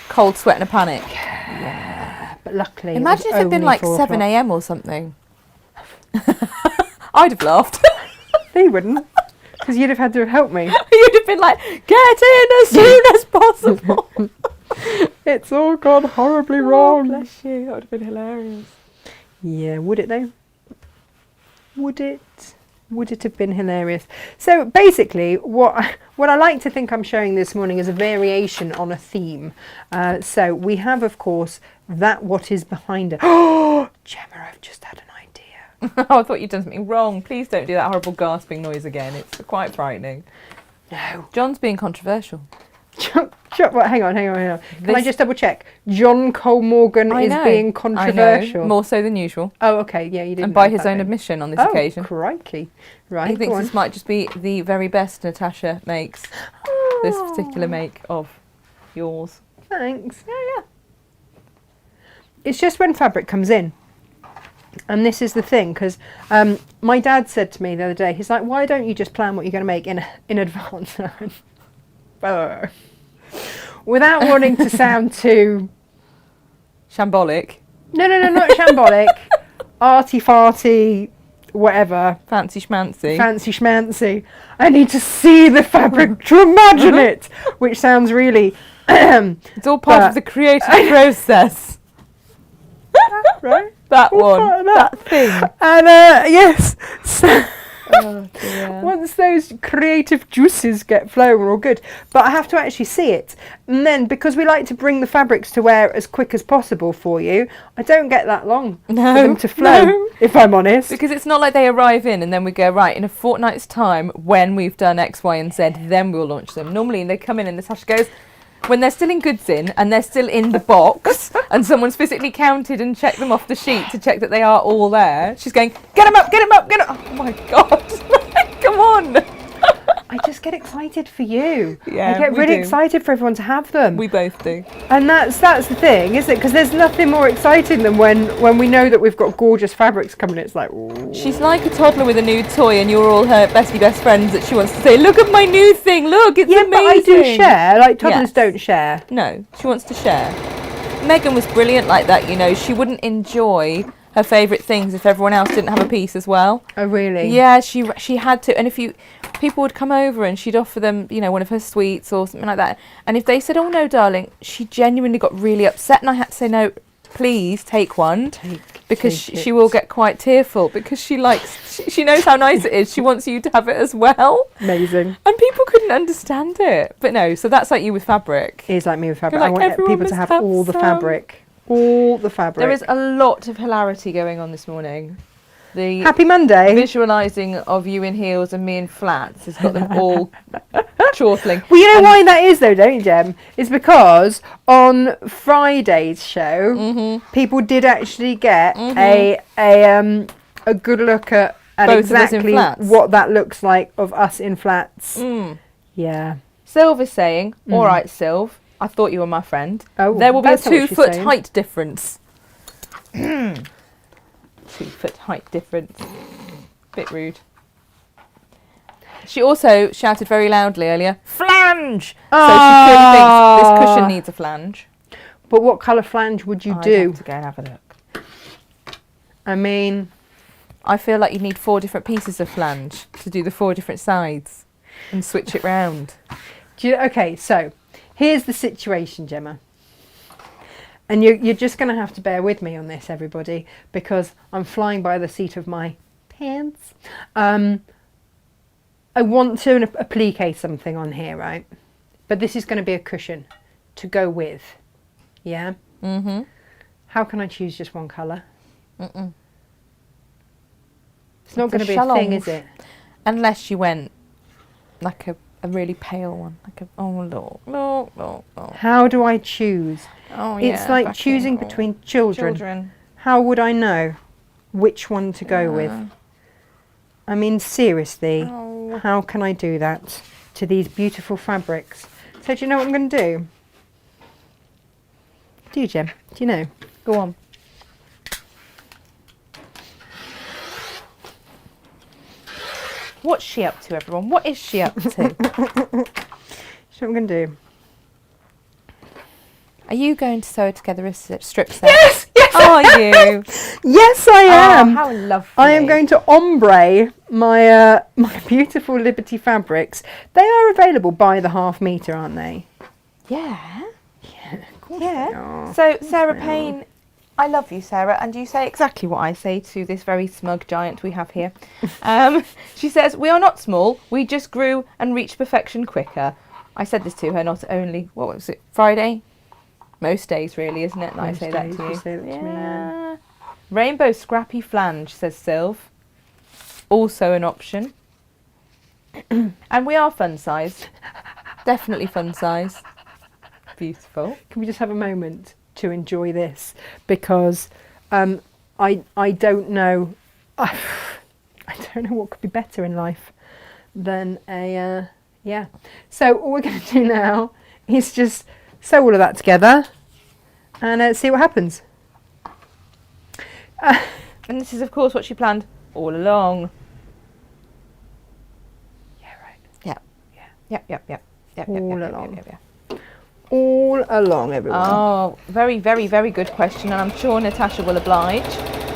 Cold sweat and a panic. Yeah, but luckily imagine if it had been like 7 a.m. or something. I'd have laughed. They wouldn't. Because you'd have had to have helped me. You'd have been like, get in as soon as possible. It's all gone horribly wrong. Bless you. That would have been hilarious. Yeah, would it though? Would it? Would it have been hilarious? So basically, what I like to think I'm showing this morning is a variation on a theme. So we have, of course, that what is behind it. Oh, Gemma, I've just had an idea. Oh, I thought you'd done something wrong. Please don't do that horrible gasping noise again. It's quite frightening. No. John's being controversial. What? Hang on. Can I just double check? John Cole Morgan is being controversial. I know, more so than usual. Oh, okay. Yeah, you didn't. And by his own admission on this occasion. Oh, crikey. Right. He thinks this might just be the very best Natasha makes. This particular make of yours. Thanks. Yeah. It's just when fabric comes in. And this is the thing, because my dad said to me the other day, he's like, why don't you just plan what you're going to make in advance? Without wanting to sound too... shambolic. No, not shambolic. Arty-farty, whatever. Fancy schmancy. Fancy schmancy. I need to see the fabric to imagine it, which sounds really... It's all part of the creative process. Right? That one. That thing. And yes. So oh, dear. Once those creative juices get flowing, we're all good. But I have to actually see it. And then, because we like to bring the fabrics to wear as quick as possible for you, I don't get that long for them to flow, if I'm honest. Because it's not like they arrive in and then we go, right, in a fortnight's time, when we've done X, Y and Z, then we'll launch them. Normally they come in and Natasha goes, when they're still in goods in and they're still in the box and someone's physically counted and checked them off the sheet to check that they are all there, she's going, get them up, get them up, get them up. Oh my God, come on. I just get excited for you. Yeah, I get really excited for everyone to have them. We both do. And that's the thing, isn't it? Because there's nothing more exciting than when we know that we've got gorgeous fabrics coming. It's like, ooh. She's like a toddler with a new toy and you're all her best friends that she wants to say, look at my new thing, look, it's amazing. Yeah, but I do share. Like, toddlers don't share. No, she wants to share. Megan was brilliant like that, you know. She wouldn't enjoy her favourite things if everyone else didn't have a piece as well. Oh, really? Yeah, she had to. And if people would come over and she'd offer them, you know, one of her sweets or something like that. And if they said, oh, no, darling, she genuinely got really upset. And I had to say, no, please take one. Because she will get quite tearful because she knows how nice it is. She wants you to have it as well. Amazing. And people couldn't understand it. But no, so that's like you with fabric. It is like me with fabric. Like, I want people to have all the fabric. All the fabric. There is a lot of hilarity going on this morning. The Happy Monday. Visualising of you in heels and me in flats has got them all chortling. Well, you know why that is though, don't you, Jem? It's because on Friday's show, people did actually get a good look at exactly what that looks like of us in flats. Yeah. Sylv is saying, all right, Sylv, I thought you were my friend. Oh, there will be a 2 foot height difference. 2 foot height difference. Bit rude. She also shouted very loudly earlier, flange! So she clearly thinks this cushion needs a flange. But what colour flange would you do? I'd have to go and have a look. I mean, I feel like you need 4 different pieces of flange to do the 4 different sides and switch it round. Okay, so here's the situation, Gemma. And you're just going to have to bear with me on this, everybody, because I'm flying by the seat of my pants. I want to applique something on here, right? But this is going to be a cushion to go with. Yeah? Mm-hmm. How can I choose just one colour? Mm-mm. It's not going to be a thing, is it? Unless you went like a really pale one. Like a, oh, look. How do I choose? Oh, yeah. It's like choosing between children. How would I know which one to go with? I mean, seriously, how can I do that to these beautiful fabrics? So do you know what I'm going to do? Do you, Jem? Do you know? Go on. What's she up to, everyone? What is she up to? So what I'm going to do? Are you going to sew together a strip set? Yes! Yes! Are you? Yes, I am. Oh, how lovely. I am going to ombre my my beautiful Liberty fabrics. They are available by the half metre, aren't they? Yeah. Yeah, of course Yeah. they are. So, Sarah Payne, I love you, Sarah, and you say exactly what I say to this very smug giant we have here. She says, we are not small, we just grew and reached perfection quicker. I said this to her not only, what was it, Friday? Most days, really, isn't it? That I say that to you. You say that to me, yeah. Rainbow scrappy flange, says Sylv. Also an option. And we are fun size. Definitely fun size. Beautiful. Can we just have a moment to enjoy this? Because I don't know. I don't know what could be better in life than a yeah. So all we're going to do now is just sew all of that together and see what happens. And this is, of course, what she planned all along. Yeah, right. Yep. All along. All along, everyone. Oh, very, very, very good question, and I'm sure Natasha will oblige.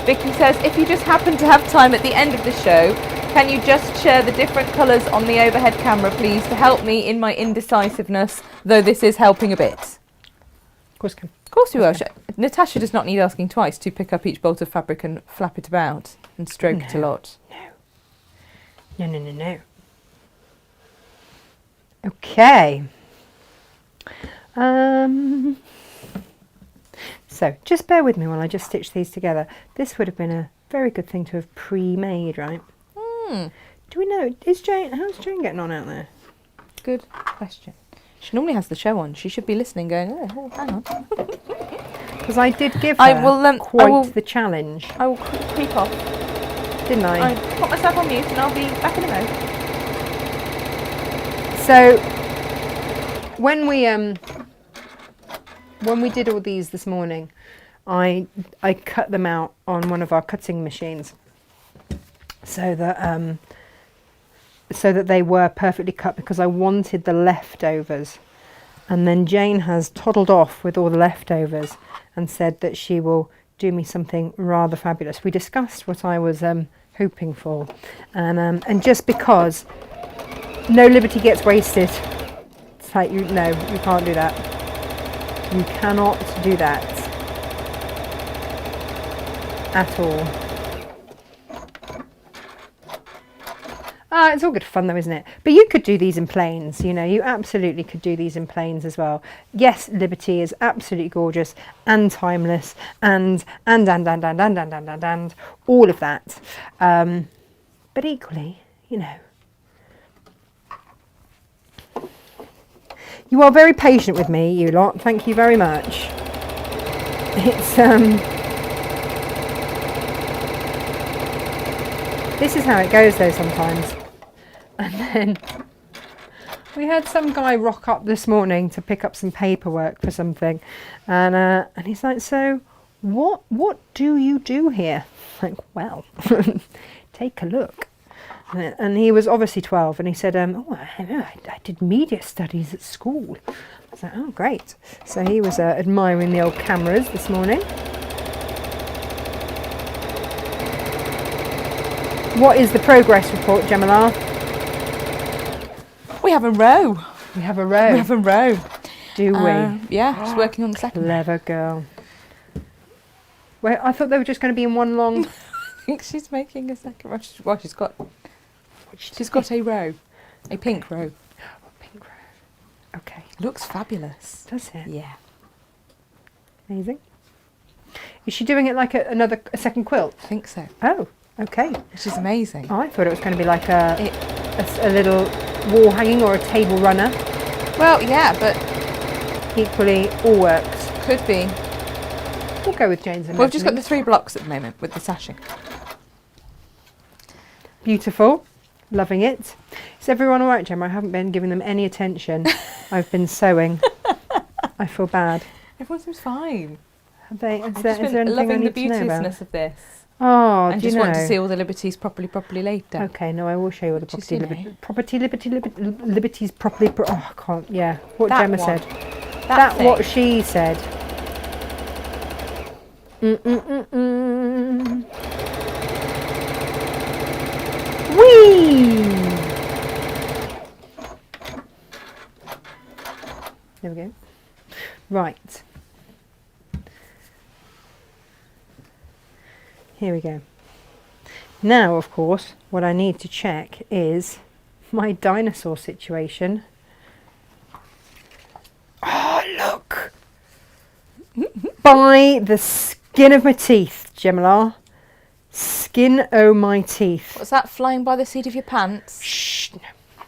Vicky says, if you just happen to have time at the end of the show, can you just share the different colours on the overhead camera, please, to help me in my indecisiveness, though this is helping a bit? Of course, can. Of course we will. Natasha does not need asking twice to pick up each bolt of fabric and flap it about and stroke it a lot. No. Okay. So just bear with me while I just stitch these together. This would have been a very good thing to have pre-made, right? Do we know, how's Jane getting on out there? Good question. She normally has the show on. She should be listening going, oh hang on. Because I did give her quite the challenge. I will creep off. Didn't I? I put myself on mute and I'll be back in a moment. So when we did all these this morning, I cut them out on one of our cutting machines so that they were perfectly cut, because I wanted the leftovers. And then Jane has toddled off with all the leftovers and said that she will do me something rather fabulous. We discussed what I was hoping for, and just because no liberty gets wasted, it's like you can't do that. You cannot do that at all. It's all good fun though, isn't it? But you could do these in plains, you absolutely could do these in plains as well. Yes, Liberty is absolutely gorgeous and timeless and all of that. But equally, you are very patient with me, you lot. Thank you very much. It's this is how it goes though sometimes. And then we had some guy rock up this morning to pick up some paperwork for something, and he's like, so what do you do here? Like, well, take a look. And he was obviously 12, and he said, I did media studies at school. I was like, oh great. So he was admiring the old cameras this morning. What is the progress report, Gemma? We have a row. We have a row. We have a row. Do we? Yeah, just working on the second. Clever girl. Well, I thought they were just going to be in one long... I think she's making a second row. Well, she's got a row. A pink row. Oh, pink row. Okay. Looks fabulous. Does it? Yeah. Amazing. Is she doing it like a second quilt? I think so. Oh, okay. Which is amazing. Oh, I thought it was going to be like a little wall hanging or a table runner. Well, yeah, but Equally, all works. could be. We'll go with Jane's. We've just got the 3 blocks at the moment with the sashing. Beautiful. Loving it. Is everyone all right, Gemma? I haven't been giving them any attention. I've been sewing. I feel bad. Everyone seems fine. Have they? I've Is just there been anything I loving the need to know about? beauteousness of this. Oh, And do you just know? want to see all the liberties properly later. Okay, no, I will show you all the Which is, liberties properly. Oh, I can't. Yeah, what That Gemma one. said. That thing. What she said. Mm-mm-mm-mm. Whee! There we go. Right. Here we go. Now, of course, what I need to check is my dinosaur situation. Oh, look! By the skin of my teeth, Gemma. Skin o' my teeth. What's that flying by the seat of your pants? Shh. No.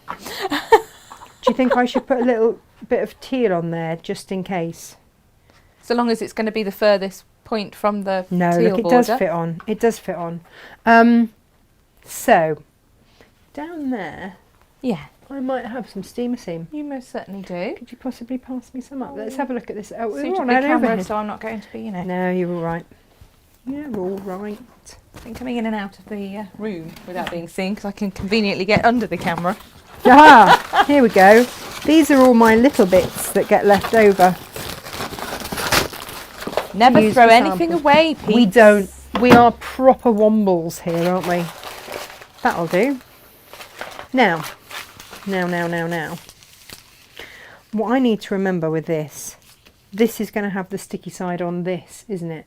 Do you think I should put a little bit of teal on there just in case? So long as it's going to be the furthest point from the No, teal look, it border. does fit on. It does fit on. So, down there, Yeah, I might have some steamer seam. you most certainly do. Could you possibly pass me some up? Let's have a look at this. Oh, Suit we're a on big an camera, overhead. so I'm not going to be, No, you're all right. You're all right. I've been coming in and out of the room without being seen because I can conveniently get under the camera. Ah, here we go. These are all my little bits that get left over. Never Use throw for anything sample. away, Pete. We don't. We are proper wombles here, aren't we? That'll do. Now. What I need to remember with this is going to have the sticky side on this, isn't it?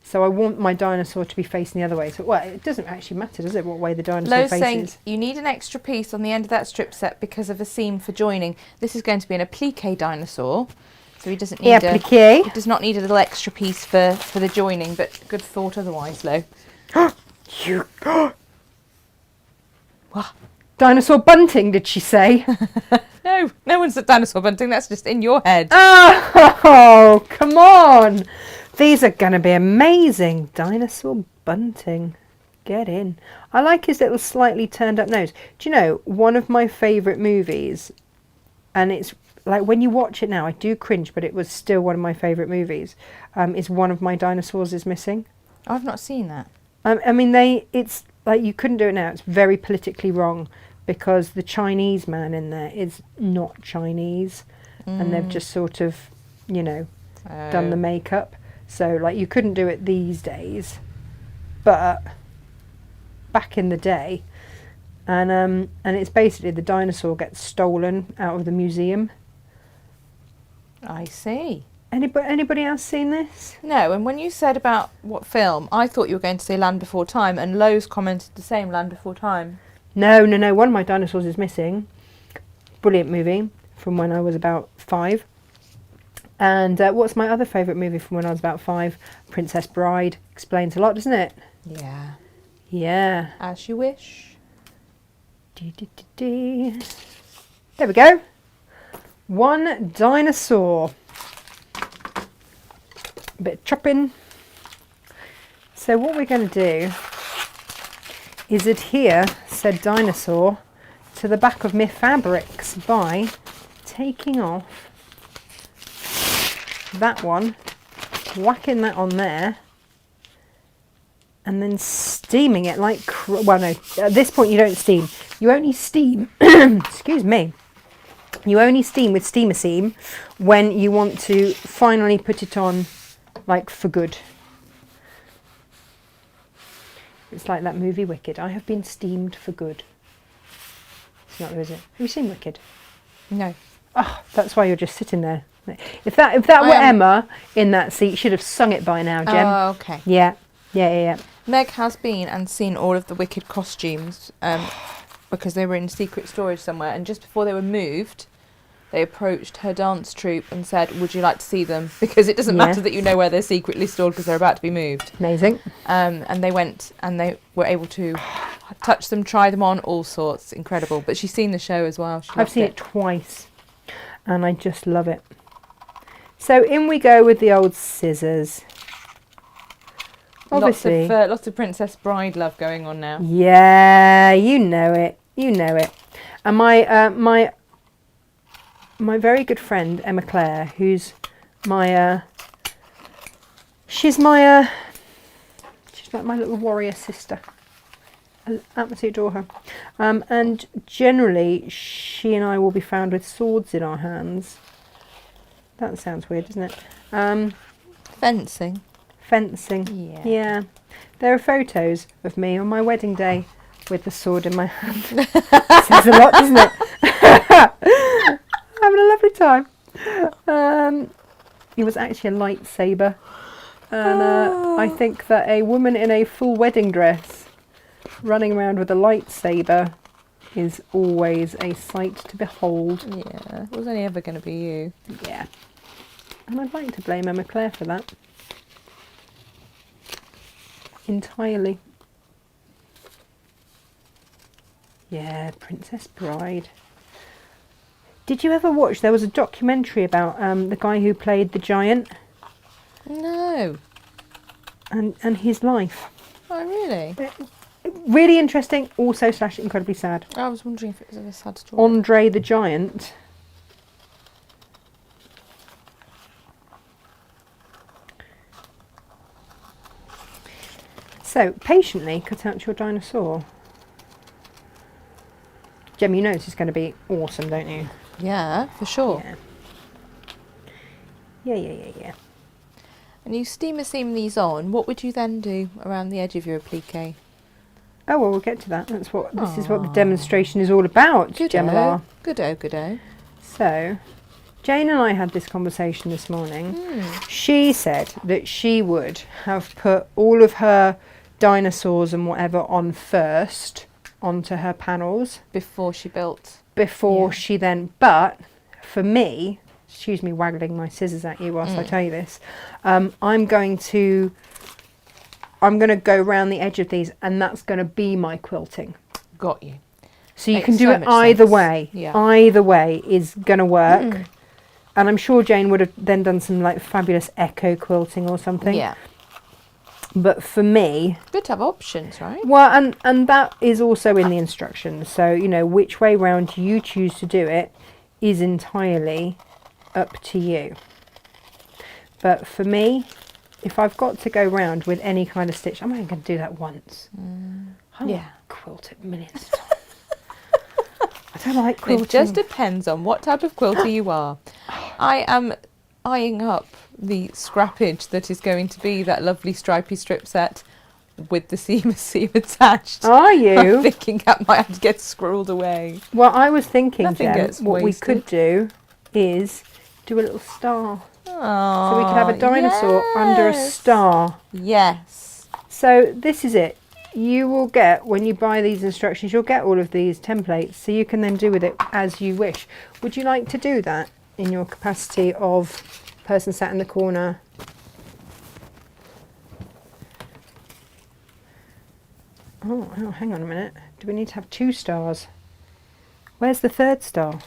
So I want my dinosaur to be facing the other way. So, well, it doesn't actually matter, does it, what way the dinosaur Lo's faces? saying you need an extra piece on the end of that strip set because of a seam for joining. This is going to be an applique dinosaur, so he doesn't need Applique. he does not need a little extra piece for the joining, but good thought otherwise, Lo. You. What? Dinosaur bunting, did she say? No one's at dinosaur bunting, that's just in your head. Oh, come on. These are going to be amazing. Dinosaur bunting. Get in. I like his little slightly turned up nose. Do you know, one of my favourite movies, and it's like when you watch it now, I do cringe, but it was still one of my favourite movies, is One of My Dinosaurs is Missing. I've not seen that. I mean, it's like you couldn't do it now. It's very politically wrong because the Chinese man in there is not Chinese and they've just sort of, you know, done the makeup. So, like, you couldn't do it these days, but back in the day, and it's basically the dinosaur gets stolen out of the museum. I see. Anybody else seen this? No, and when you said about what film, I thought you were going to say Land Before Time, and Lowe's commented the same, Land Before Time. No. One of My Dinosaurs is Missing. Brilliant movie from when I was about 5. And what's my other favourite movie from when I was about 5? Princess Bride. Explains a lot, doesn't it? Yeah. Yeah. As you wish. There we go. One dinosaur. A bit of chopping. So what we're going to do is adhere said dinosaur to the back of my fabrics by taking off that one, whacking that on there, and then steaming it like well, no, at this point you don't steam. You only steam, excuse me, you only steam with steamer seam when you want to finally put it on, like, for good. It's like that movie Wicked. I have been steamed for good. It's not there, is it? Have you seen Wicked? No. Oh, that's why you're just sitting there If that were Emma in that seat, she'd have sung it by now, Jem. Oh, okay. Yeah. Meg has been and seen all of the Wicked costumes because they were in secret storage somewhere, and just before they were moved, they approached her dance troupe and said, would you like to see them? Because it doesn't matter that you know where they're secretly stored because they're about to be moved. Amazing. And they went and they were able to touch them, try them on, all sorts. Incredible. But she's seen the show as well. I've seen it twice and I just love it. So in we go with the old scissors. Obviously. Lots of Princess Bride love going on now. Yeah, you know it. And my very good friend Emma Claire, who's she's like my little warrior sister. I absolutely adore her. And generally, she and I will be found with swords in our hands. That sounds weird, doesn't it? Fencing. Yeah. There are photos of me on my wedding day with the sword in my hand. Says a lot, doesn't it? Having a lovely time. It was actually a lightsaber. And I think that a woman in a full wedding dress running around with a lightsaber is always a sight to behold. Yeah, it was only ever going to be you. Yeah. And I'd like to blame Emma Claire for that. Entirely. Yeah, Princess Bride. Did you ever watch, there was a documentary about the guy who played the giant? No. And his life. Oh, really? Really interesting, also / incredibly sad. I was wondering if it was a sad story. Andre the Giant. So, patiently cut out your dinosaur. Jem, you know this is going to be awesome, don't you? Yeah, for sure. Yeah. And you steamer seam these on, what would you then do around the edge of your applique? Oh, well, we'll get to that. This is what the demonstration is all about, Gemma. Good-o. So, Jane and I had this conversation this morning. She said that she would have put all of her dinosaurs and whatever on first onto her panels. Before she built. She then, but for me, excuse me waggling my scissors at you whilst I tell you this, I'm going to go around the edge of these and that's going to be my quilting. Got you. So you can do it either way. Yeah. Either way is going to work. And I'm sure Jane would have then done some like fabulous echo quilting or something. Yeah. But for me... Good to have options, right? Well, and that is also in the instructions. So, you know, which way round you choose to do it is entirely up to you. But for me, if I've got to go round with any kind of stitch, I'm only going to do that once. I don't quilt it millions of times. I don't like quilting. It just depends on what type of quilter you are. I am eyeing up the scrappage that is going to be that lovely stripy strip set with the seam attached. Are you? I'm thinking that might have to get scrolled away. Well, I was thinking, Jem, what wasted. we could do is do a little star. Oh, So we could have a dinosaur under a star. Yes. So this is it. You will get, when you buy these instructions, you'll get all of these templates, so you can then do with it as you wish. Would you like to do that in your capacity of person sat in the corner? Oh, hang on a minute. Do we need to have 2 stars? Where's the 3rd star?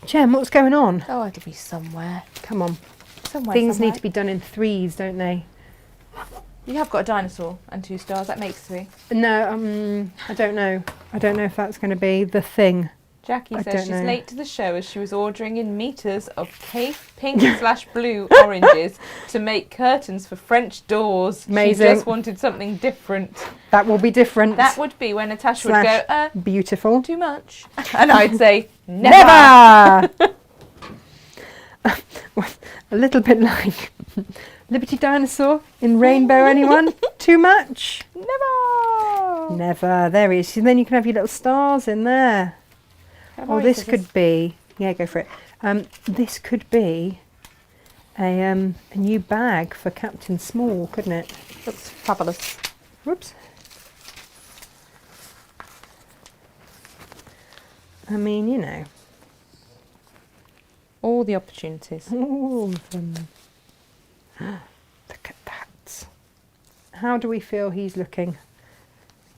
Jem, what's going on? Oh, it'll be somewhere. Come on. Somewhere. Things need to be done in 3s, don't they? You have got a dinosaur and 2 stars. That makes 3. No, I don't know. I don't know if that's going to be the thing. Jackie says she's late to the show as she was ordering in meters of pink/blue oranges to make curtains for French doors. Amazing. She just wanted something different. That will be different. That would be when Natasha would go, beautiful. Too much. And I'd say, never! A little bit like Liberty Dinosaur in Rainbow, anyone? Too much? Never. There he is. So then you can have your little stars in there. Oh, this could be... Yeah, go for it. This could be a new bag for Captain Small, couldn't it? Looks fabulous. Whoops. I mean, you know. All the opportunities. All of them. Look at that. How do we feel he's looking?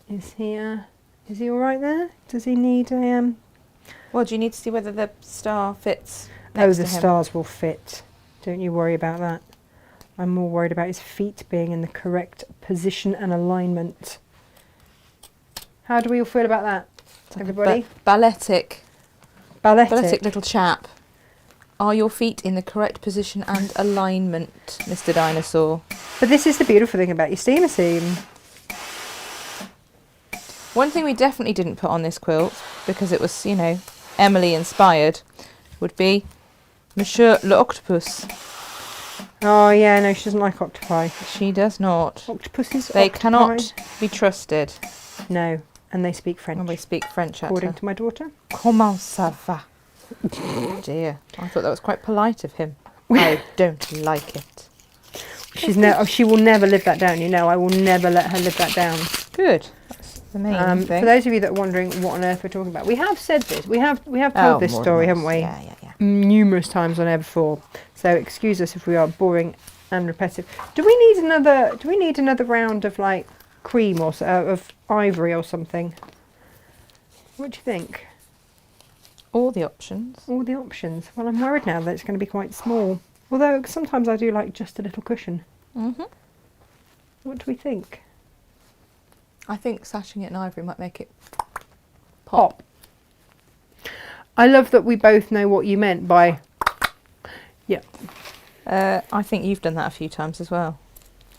Is he all right there? Does he need a Well, do you need to see whether the star fits next to the him? stars will fit. Don't you worry about that. I'm more worried about his feet being in the correct position and alignment. How do we all feel about that, everybody? Balletic Balletic. little chap. Are your feet in the correct position and alignment, Mr. Dinosaur? But this is the beautiful thing about your steamer seam. One thing we definitely didn't put on this quilt, because it was, you know, Emily inspired, would be Monsieur l'Octopus. Oh yeah, no, she doesn't like octopi. She does not. Octopuses, They octopi. cannot be trusted. No, and they speak French. And we speak French at According her. to my daughter. Comment ça va? Oh dear, I thought that was quite polite of him. I don't like it. She will never live that down. You know, I will never let her live that down. Good. That's the main thing. For those of you that are wondering what on earth we're talking about, we have said this. We have told this story, haven't we? Yeah. Numerous times on air before. So excuse us if we are boring and repetitive. Do we need another round of like cream or of ivory or something? What do you think? All the options. All the options. Well, I'm worried now that it's going to be quite small. Although sometimes I do like just a little cushion. Mhm. What do we think? I think sashing it in ivory might make it Pop. I love that we both know what you meant by. Yeah. I think you've done that a few times as well.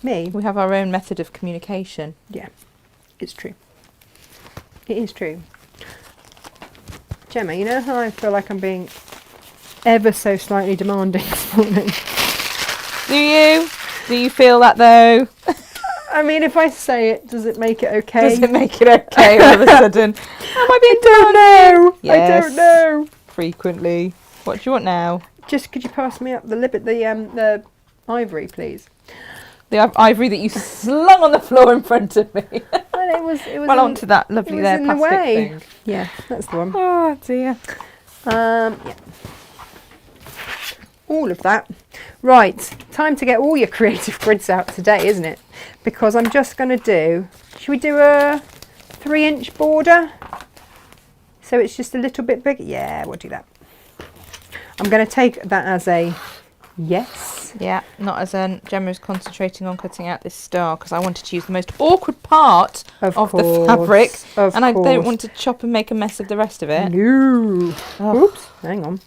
Me? We have our own method of communication. Yeah. It's true. It is true. Gemma, you know how I feel like I'm being ever so slightly demanding this morning? Do you? Do you feel that though? I mean, if I say it, does it make it okay? Does it make it okay all of a sudden? Am I being I don't know. Yes. I don't know. Frequently. What do you want now? Just could you pass me up the ivory, please? The ivory that you slung on the floor in front of me. Well, it was well, onto that lovely it was there in the plastic way. thing. Yeah, that's the one. Oh dear. Yeah. All of that. Right, time to get all your creative grids out today, isn't it? Because I'm just going to do, should we do a 3-inch border? So it's just a little bit bigger. Yeah, we'll do that. I'm going to take that as a yes. Yeah, not as Gemma's concentrating on cutting out this star because I wanted to use the most awkward part of the fabric. And I don't want to chop and make a mess of the rest of it. No. Oh. Oops, hang on.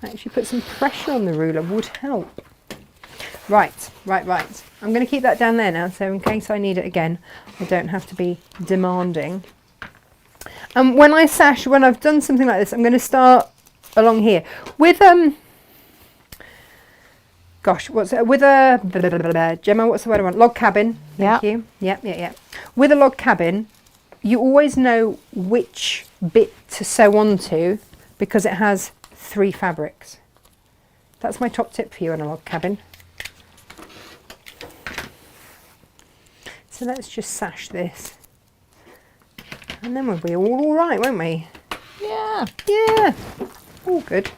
Actually put some pressure on the ruler would help. Right. I'm going to keep that down there now, so in case I need it again, I don't have to be demanding. And when I've done something like this, I'm going to start along here with Gemma, what's the word I want? Log cabin. Thank you. Yeah. With a log cabin, you always know which bit to sew onto because it has 3 fabrics. That's my top tip for you in a log cabin. So let's just sash this. And then we'll be all right, won't we? Yeah. Yeah. All good.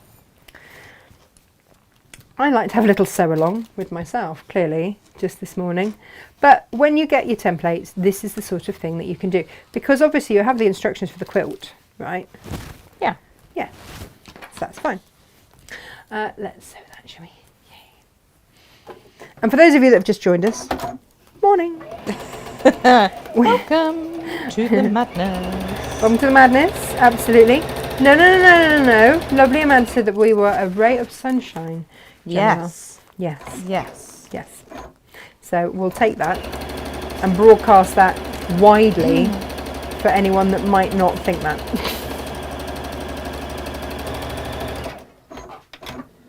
I like to have a little sew along with myself, clearly, just this morning. But when you get your templates, this is the sort of thing that you can do. Because obviously you have the instructions for the quilt, right? Yeah. Yeah. So that's fine. Let's sew that, shall we? Yay. And for those of you that have just joined us, morning. Welcome to the madness. Welcome to the madness, absolutely. No. Lovely Amanda said that we were a ray of sunshine. Yes. Yes. So we'll take that and broadcast that widely for anyone that might not think that.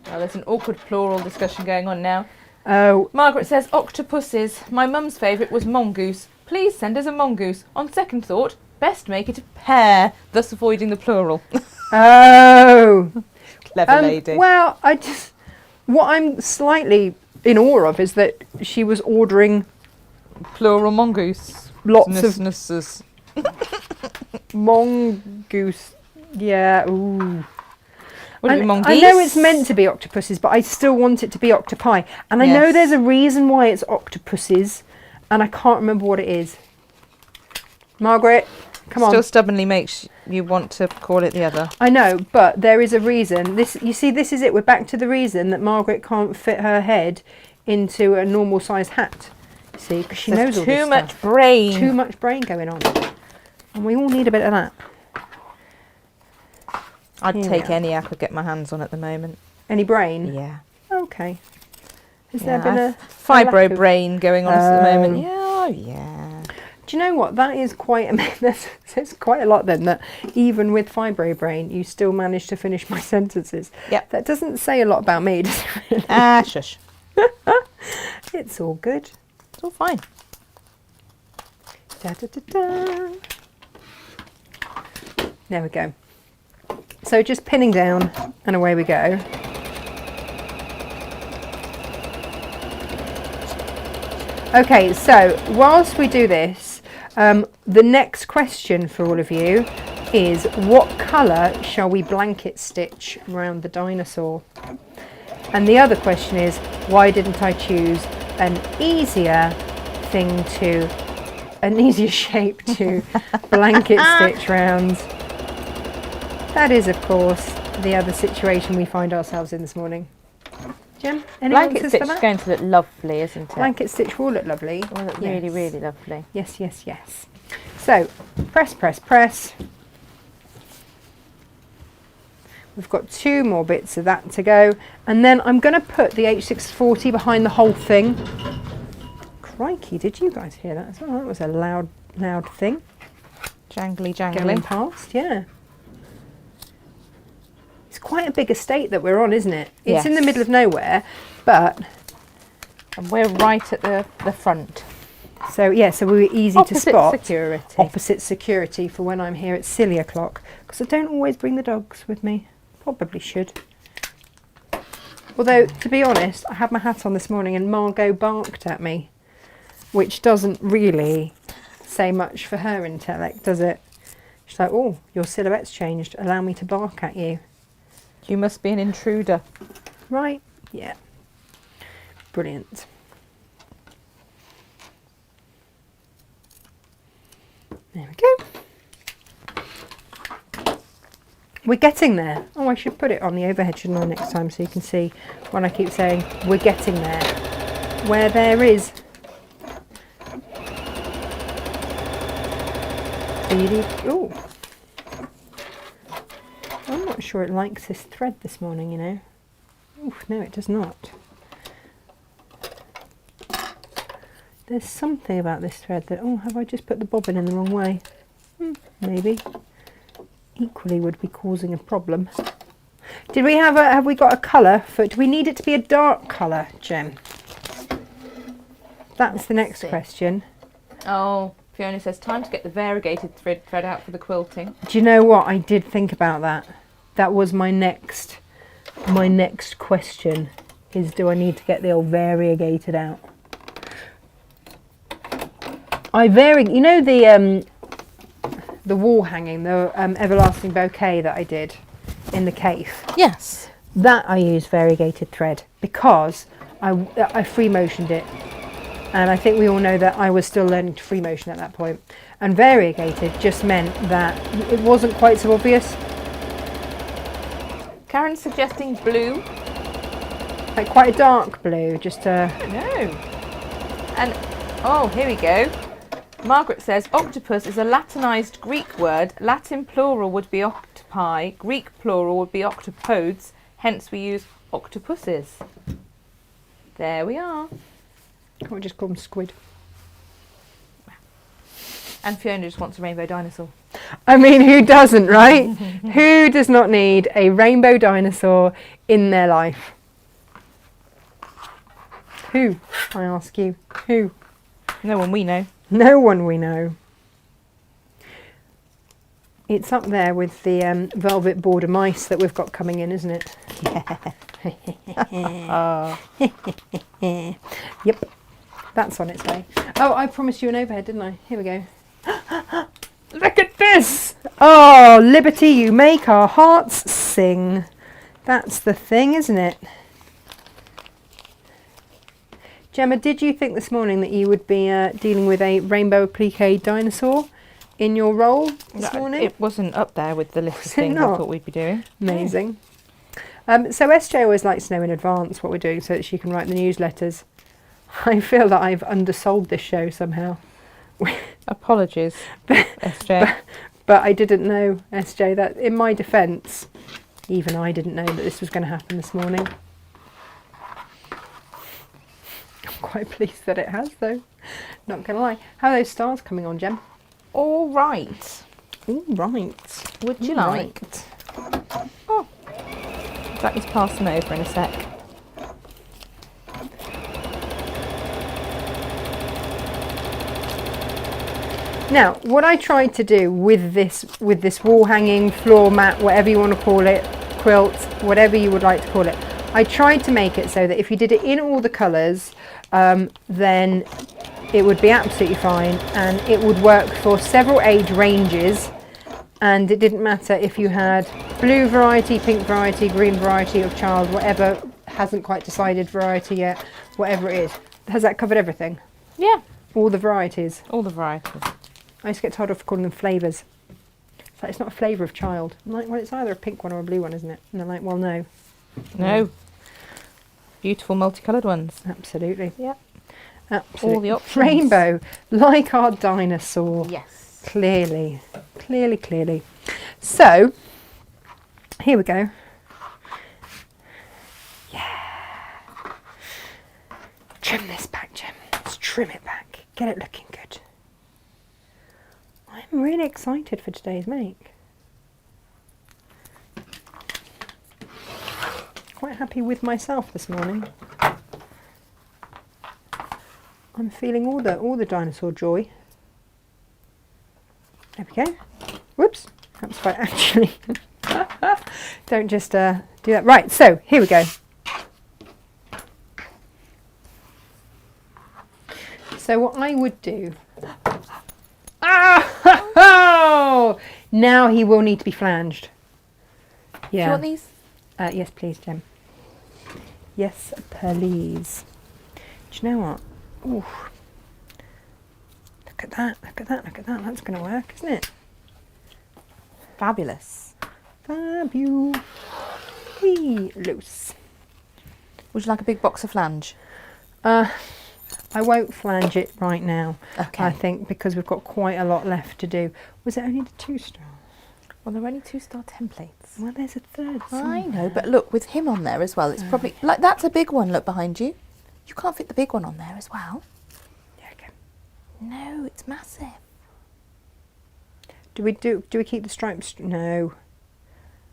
Well, there's an awkward plural discussion going on now. Oh, Margaret says, octopuses. My mum's favourite was mongoose. Please send us a mongoose. On second thought, best make it a pair, thus avoiding the plural. oh. Clever lady. Well, what I'm slightly in awe of is that she was ordering Plural mongoose. lots of mongoose. Yeah, ooh. Would it be mongoose? I know it's meant to be octopuses, but I still want it to be octopi. And I know there's a reason why it's octopuses, and I can't remember what it is. Margaret, come on. Still stubbornly makes you want to call it the other. I know, but there is a reason. You see, this is it. We're back to the reason that Margaret can't fit her head into a normal size hat. You see, because she knows all this stuff. Too much brain. Too much brain going on. And we all need a bit of that. I'd take any I could get my hands on at the moment. Any brain? Yeah. Okay. Has there been a fibro brain going on at the moment? Yeah. Do you know what? That is quite there's quite a lot then, that even with fibro brain, you still manage to finish my sentences. Yep. That doesn't say a lot about me, does it really? Shush. It's all good. It's all fine. Da, da, da, da. There we go. So just pinning down and away we go. Okay, so whilst we do this, the next question for all of you is, what colour shall we blanket stitch around the dinosaur? And the other question is, why didn't I choose an easier shape to blanket stitch round? That is, of course, the other situation we find ourselves in this morning. Jim, any blanket answers stitch for that? is going to look lovely, isn't it? Blanket stitch will look lovely. Will look really, really lovely. Yes, yes, yes. So, press, press, press. We've got 2 more bits of that to go. And then I'm going to put the H640 behind the whole thing. Crikey, did you guys hear that as well? That was a loud, loud thing. Jangly, Going jangly. past, yeah. It's quite a big estate that we're on, isn't it? It's in the middle of nowhere, but... And we're right at the front. So, yeah, so we were easy to spot. Security. Opposite security for when I'm here at silly o'clock. Because I don't always bring the dogs with me. Probably should. Although, to be honest, I had my hat on this morning and Margot barked at me. Which doesn't really say much for her intellect, does it? She's like, oh, your silhouette's changed. Allow me to bark at you. You must be an intruder. Right, yeah. Brilliant. There we go. We're getting there. Oh, I should put it on the overhead, shouldn't I, next time, so you can see when I keep saying we're getting there. Where there is. Oh. I'm not sure it likes this thread this morning, you know. Oof, no, it does not. There's something about this thread that, oh, have I just put the bobbin in the wrong way? Maybe. Equally would be causing a problem. Did we have we got a colour for, do we need it to be a dark colour, Jem? That's the next question. Oh, Fiona says, time to get the variegated thread out for the quilting. Do you know what? I did think about that. That was my next question, is do I need to get the old variegated out? You know the wall hanging, the everlasting bouquet that I did in the cave? Yes. That I used variegated thread because I free motioned it. And I think we all know that I was still learning to free motion at that point. And variegated just meant that it wasn't quite so obvious. Karen's suggesting blue. Like quite a dark blue, just a... No. And, oh, here we go. Margaret says, octopus is a Latinized Greek word. Latin plural would be octopi. Greek plural would be octopodes. Hence we use octopuses. There we are. Can't we just call them squid? And Fiona just wants a rainbow dinosaur. I mean, who doesn't, right? Who does not need a rainbow dinosaur in their life? Who, I ask you, who? No one we know. No one we know. It's up there with the velvet border mice that we've got coming in, isn't it? Yep, that's on its way. Oh, I promised you an overhead, didn't I? Here we go. Look at this! Oh, liberty, you make our hearts sing. That's the thing, isn't it? Gemma, did you think this morning that you would be dealing with a rainbow applique dinosaur in your role this morning? It wasn't up there with the list of things I thought we'd be doing. Amazing. So SJ always likes to know in advance what we're doing so that she can write the newsletters. I feel that I've undersold this show somehow. Apologies, SJ. But I didn't know, SJ, that in my defence, even I didn't know that this was going to happen this morning. I'm quite pleased that it has, though. Not going to lie. How are those stars coming on, Gem? All right. All right. Would you like? Oh, that is pass them over in a sec. Now, what I tried to do with this wall hanging, floor mat, whatever you want to call it, quilt, whatever you would like to call it, I tried to make it so that if you did it in all the colours, then it would be absolutely fine, and it would work for several age ranges, and it didn't matter if you had blue variety, pink variety, green variety of child, whatever, hasn't quite decided variety yet, whatever it is. Has that covered everything? Yeah. All the varieties? All the varieties. I used to get told off for calling them flavours. It's like, it's not a flavour of child. I'm like, well, it's either a pink one or a blue one, isn't it? And they're like, well, no. No. Beautiful multicoloured ones. Absolutely. Yeah. Absolutely. All the options. Rainbow, like our dinosaur. Yes. Clearly. Clearly. So, here we go. Yeah. Trim this back, Jim. Let's trim it back. Get it looking good. I'm really excited for today's make. Quite happy with myself this morning. I'm feeling all the dinosaur joy. There we go. Whoops. That's quite actually. Don't just do that. Right, so here we go. So what I would do... Oh! Now he will need to be flanged. Yeah. Do you want these? Yes, please, Jem. Yes, please. Do you know what? Ooh. Look at that, look at that, look at that. That's going to work, isn't it? Fabulous. Fabulous. Would you like a big box of flange? I won't flange it right now. Okay. I think because we've got quite a lot left to do. Was it only the 2-star? Well, they're only 2-star templates. Well, there's a third. I know, but look, with him on there as well, it's probably... Like, that's a big one, look behind you. You can't fit the big one on there as well. Yeah, okay. No, it's massive. Do we keep the stripes? No.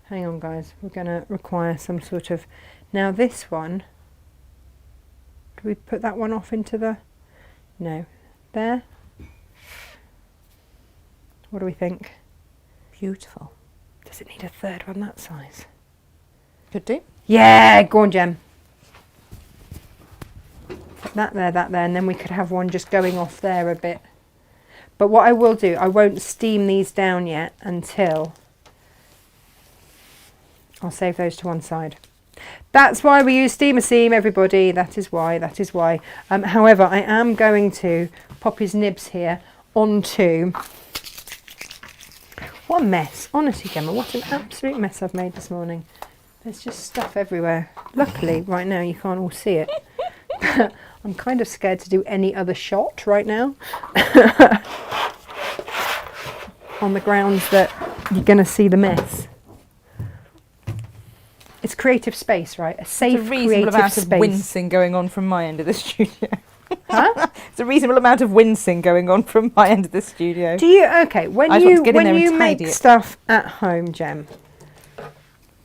Hang on, guys. We're going to require some sort of... Now, this one... Do we put that one off into the... No. There? What do we think? Beautiful. Does it need a third one that size? Could do. Yeah, go on, Jem. Put that there, and then we could have one just going off there a bit. But what I will do, I won't steam these down yet until... I'll save those to one side. That's why we use steamer seam, everybody. That is why. However, I am going to pop his nibs here onto... What a mess. Honestly, Gemma, what an absolute mess I've made this morning. There's just stuff everywhere. Luckily, right now, you can't all see it. I'm kind of scared to do any other shot right now. On the grounds that you're going to see the mess. It's creative space, right? A safe, creative amount space. of wincing going on from my end of the studio. Huh? It's a reasonable amount of wincing going on from my end of the studio. Do you? Okay, when you make stuff at home, Jem,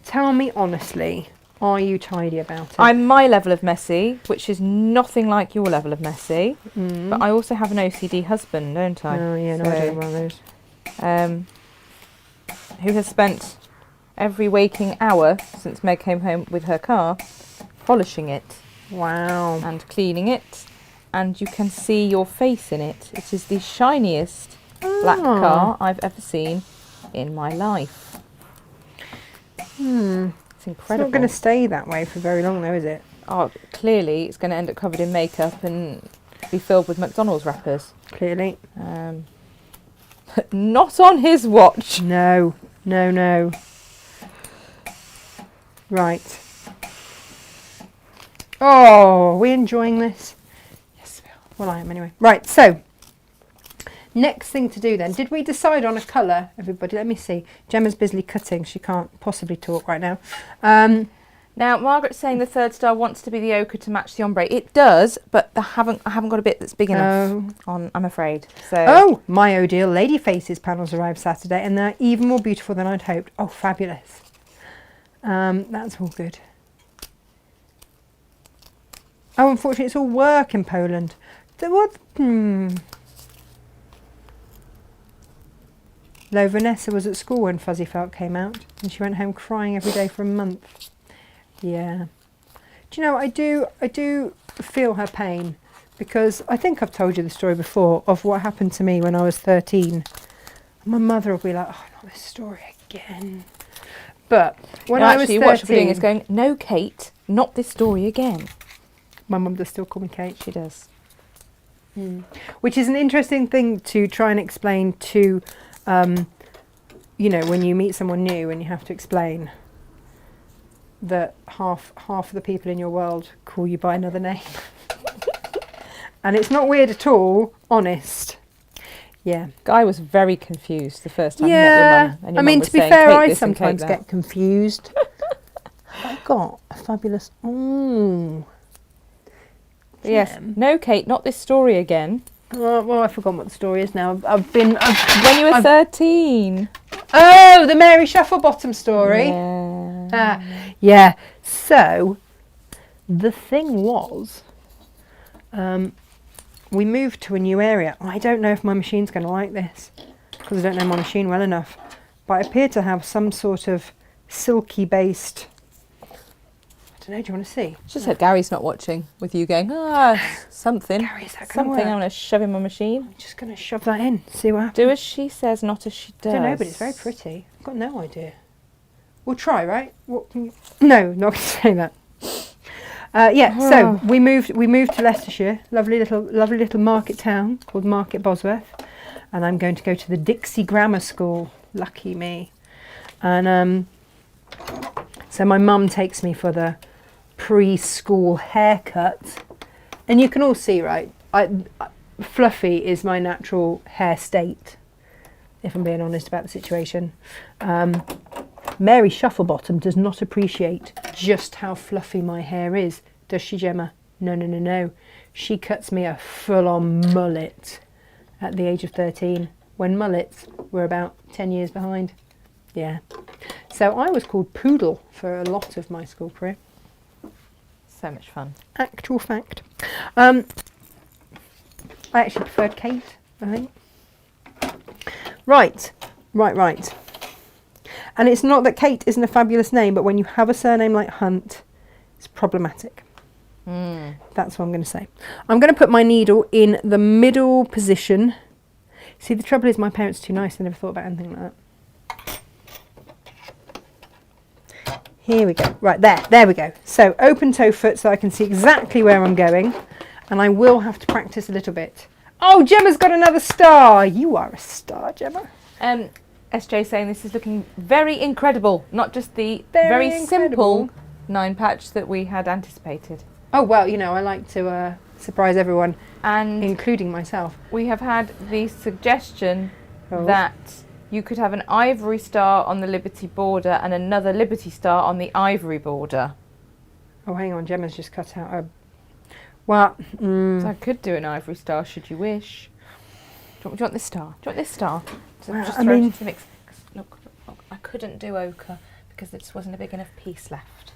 tell me honestly, are you tidy about it? I'm my level of messy, which is nothing like your level of messy. But I also have an OCD husband, don't I? Oh yeah, no, I do one of those. who has spent every waking hour since Meg came home with her car polishing it. Wow. And cleaning it. And you can see your face in it. It is the shiniest black car I've ever seen in my life. It's incredible. It's not going to stay that way for very long though, is it? Oh, clearly it's going to end up covered in makeup and be filled with McDonald's wrappers. Clearly. But not on his watch. No. Right. Oh, are we enjoying this? Yes, we are. Well, I am anyway. Right, so next thing to do then. Did we decide on a colour, everybody? Let me see. Gemma's busily cutting. She can't possibly talk right now. Now, Margaret's saying the third star wants to be the ochre to match the ombre. It does, but I haven't got a bit that's big enough on, I'm afraid. So. Oh, my Odile Lady Faces panels arrived Saturday, and they're even more beautiful than I'd hoped. Oh, fabulous. That's all good. Oh, unfortunately, it's all work in Poland. Lo, Vanessa was at school when Fuzzy Felt came out, and she went home crying every day for a month. Yeah. Do you know, I do feel her pain, because I think I've told you the story before of what happened to me when I was 13. My mother will be like, oh, not this story again. But when I was 13... what she'll be doing is going, no, Kate, not this story again. My mum does still call me Kate. She does. Which is an interesting thing to try and explain to, you know, when you meet someone new and you have to explain that half of the people in your world call you by another name. And it's not weird at all, honest. Yeah. Guy was very confused the first time he met your mum. And your I mean, mum was to be saying, fair, "Take I this and sometimes take get that." confused. I got a fabulous... Yes. No, Kate, not this story again. Well, I've forgotten what the story is now. When you were 13. Oh, the Mary Shufflebottom story. Yeah. Yeah. So, the thing was, we moved to a new area. I don't know if my machine's going to like this, because I don't know my machine well enough. But I appear to have some sort of silky-based... I don't know, do you want to see? Just hope Gary's not watching with you going, something. Gary, is that gonna something work? I'm going to shove in my machine. I'm just going to shove that in, see what happens. Do as she says, not as she does. I don't know, but it's very pretty. I've got no idea. We'll try, right? What can you... No, not going to say that. Yeah, so we moved to Leicestershire, lovely little market town called Market Bosworth, and I'm going to go to the Dixie Grammar School. Lucky me. And so my mum takes me for the preschool haircut, and you can all see, right? Fluffy is my natural hair state, if I'm being honest about the situation. Mary Shufflebottom does not appreciate just how fluffy my hair is, does she, Gemma? No. She cuts me a full-on mullet at the age of 13, when mullets were about 10 years behind. Yeah. So I was called Poodle for a lot of my school career. So much fun. Actual fact. I actually preferred Kate, I think. Right. And it's not that Kate isn't a fabulous name, but when you have a surname like Hunt, it's problematic. That's what I'm going to say. I'm going to put my needle in the middle position. See, the trouble is my parents are too nice. They never thought about anything like that. Here we go. Right, there we go. So open toe foot so I can see exactly where I'm going. And I will have to practice a little bit. Oh, Gemma's got another star. You are a star, Gemma. SJ saying this is looking very incredible. Not just the very simple 9-patch that we had anticipated. Oh, well, you know, I like to surprise everyone, and including myself. We have had the suggestion that you could have an ivory star on the Liberty border and another Liberty star on the ivory border. Oh, hang on, Gemma's just cut out a... Well, So I could do an ivory star, should you wish. Do you want this star? Do you want this star? So just throw it into the mix. Look, I couldn't do ochre because there just wasn't a big enough piece left.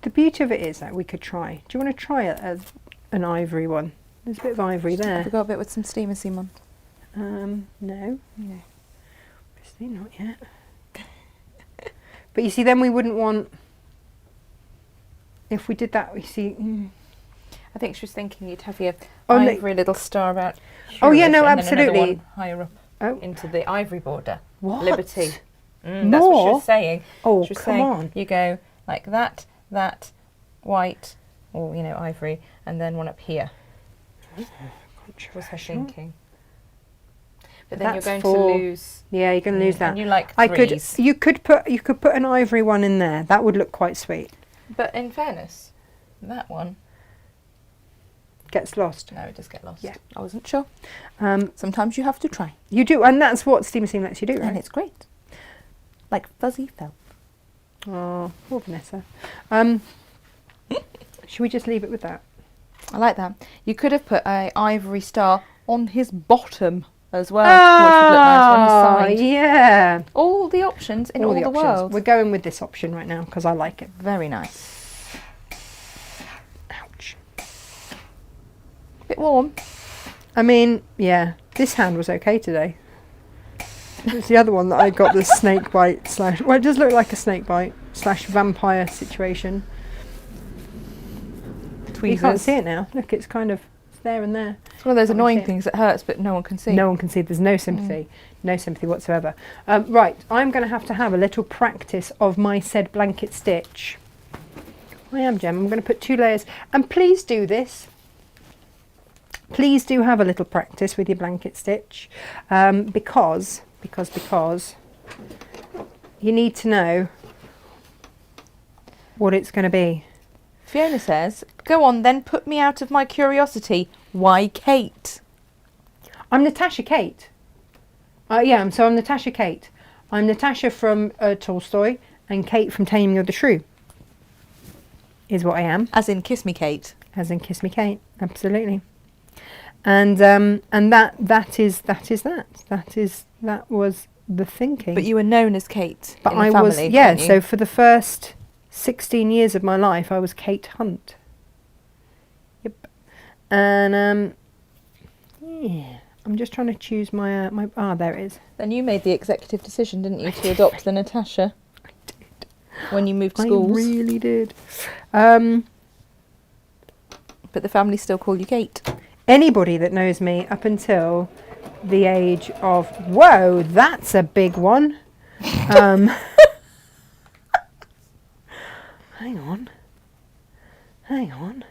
The beauty of it is that we could try. Do you want to try an ivory one? There's a bit of ivory there. Have we got a bit with some steamer seam on? No. Obviously not yet. But you see, then we wouldn't want, if we did that, you see. I think she was thinking you'd have your Oh, ivory little star out. Oh yeah, no, and then another absolutely. one higher up Oh. into the ivory border. What? Liberty. That's More? what she was saying. Oh, She was come saying on. you go like that, white, or ivory, and then one up here. Was her thinking. But then That's you're going for- to lose. Yeah, you're going to lose that. And you like I threes. could. You could put an ivory one in there. That would look quite sweet. But in fairness, that one Gets lost. no, it does get lost. Yeah. I wasn't sure. Um, Sometimes you have to try, you do, and that's what Steam Machine lets you do, and right? it's great. Like fuzzy felt. Oh, poor Vanessa. Should we just leave it with that? I like that. You could have put a ivory star on his bottom as well, which would look nice on his side. Yeah. All the options in all the options. world. We're going with this option right now because I like it. Very nice. Ouch. Bit warm. I mean, yeah, this hand was okay today. It's the other one that I got the snake bite slash. Well, it does look like a snake bite slash vampire situation. Tweezers. You can't see it now. Look, it's kind of there and there. It's one of those Can't annoying see it. things that hurts, but no one can see. No one can see. There's no sympathy. No sympathy whatsoever. Right, I'm going to have a little practice of my said blanket stitch. I am, Gem. I'm going to put 2 layers. And please do this. Please do have a little practice with your blanket stitch. Because you need to know what it's going to be. Fiona says, go on then, put me out of my curiosity. Why Kate? I'm Natasha Kate. I'm Natasha Kate. I'm Natasha from Tolstoy and Kate from Taming of the Shrew. Is what I am. As in Kiss Me Kate. As in Kiss Me Kate, absolutely. And that was the thinking. But you were known as Kate But in the I family, was, weren't you? so for the first 16 years of my life I was Kate Hunt. Yep. And yeah, I'm just trying to choose my there it is. Then you made the executive decision, didn't you, to adopt the Natasha? I did. When you moved schools. I really did. But the family still call you Kate. Anybody that knows me up until the age of, whoa, that's a big one. Hang on.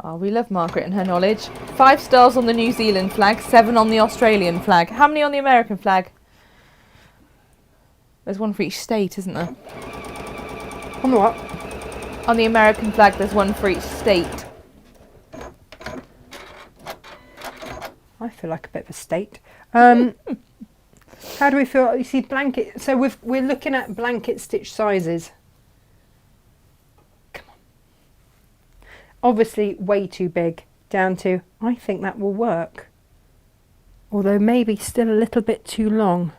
Oh, we love Margaret and her knowledge. 5 stars on the New Zealand flag, 7 on the Australian flag. How many on the American flag? There's one for each state, isn't there? On the what? On the American flag, there's one for each state. I feel like a bit of a state. How do we feel? You see, blanket. So we're looking at blanket stitch sizes. Come on. Obviously, way too big. Down to, I think that will work. Although maybe still a little bit too long.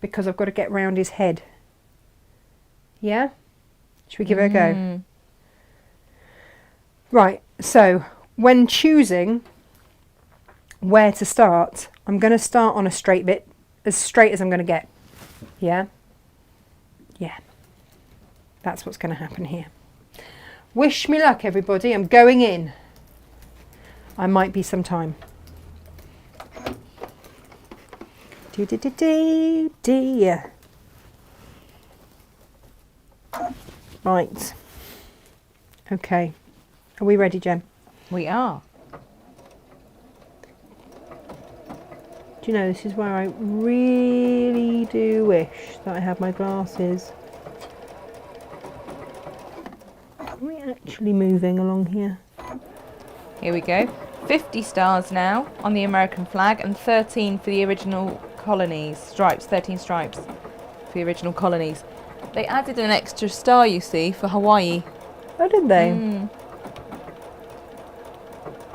Because I've got to get round his head. Yeah? Should we give it a go? Right, so when choosing where to start, I'm going to start on a straight bit, as straight as I'm going to get. Yeah? Yeah. That's what's going to happen here. Wish me luck, everybody. I'm going in. I might be some time. Yeah. Right. Okay. Are we ready, Jem? We are. Do you know, this is where I really do wish that I had my glasses. Are we actually moving along here? Here we go. 50 stars now on the American flag and 13 for the original colonies. Stripes, 13 stripes for the original colonies. They added an extra star, you see, for Hawaii. Oh, did they?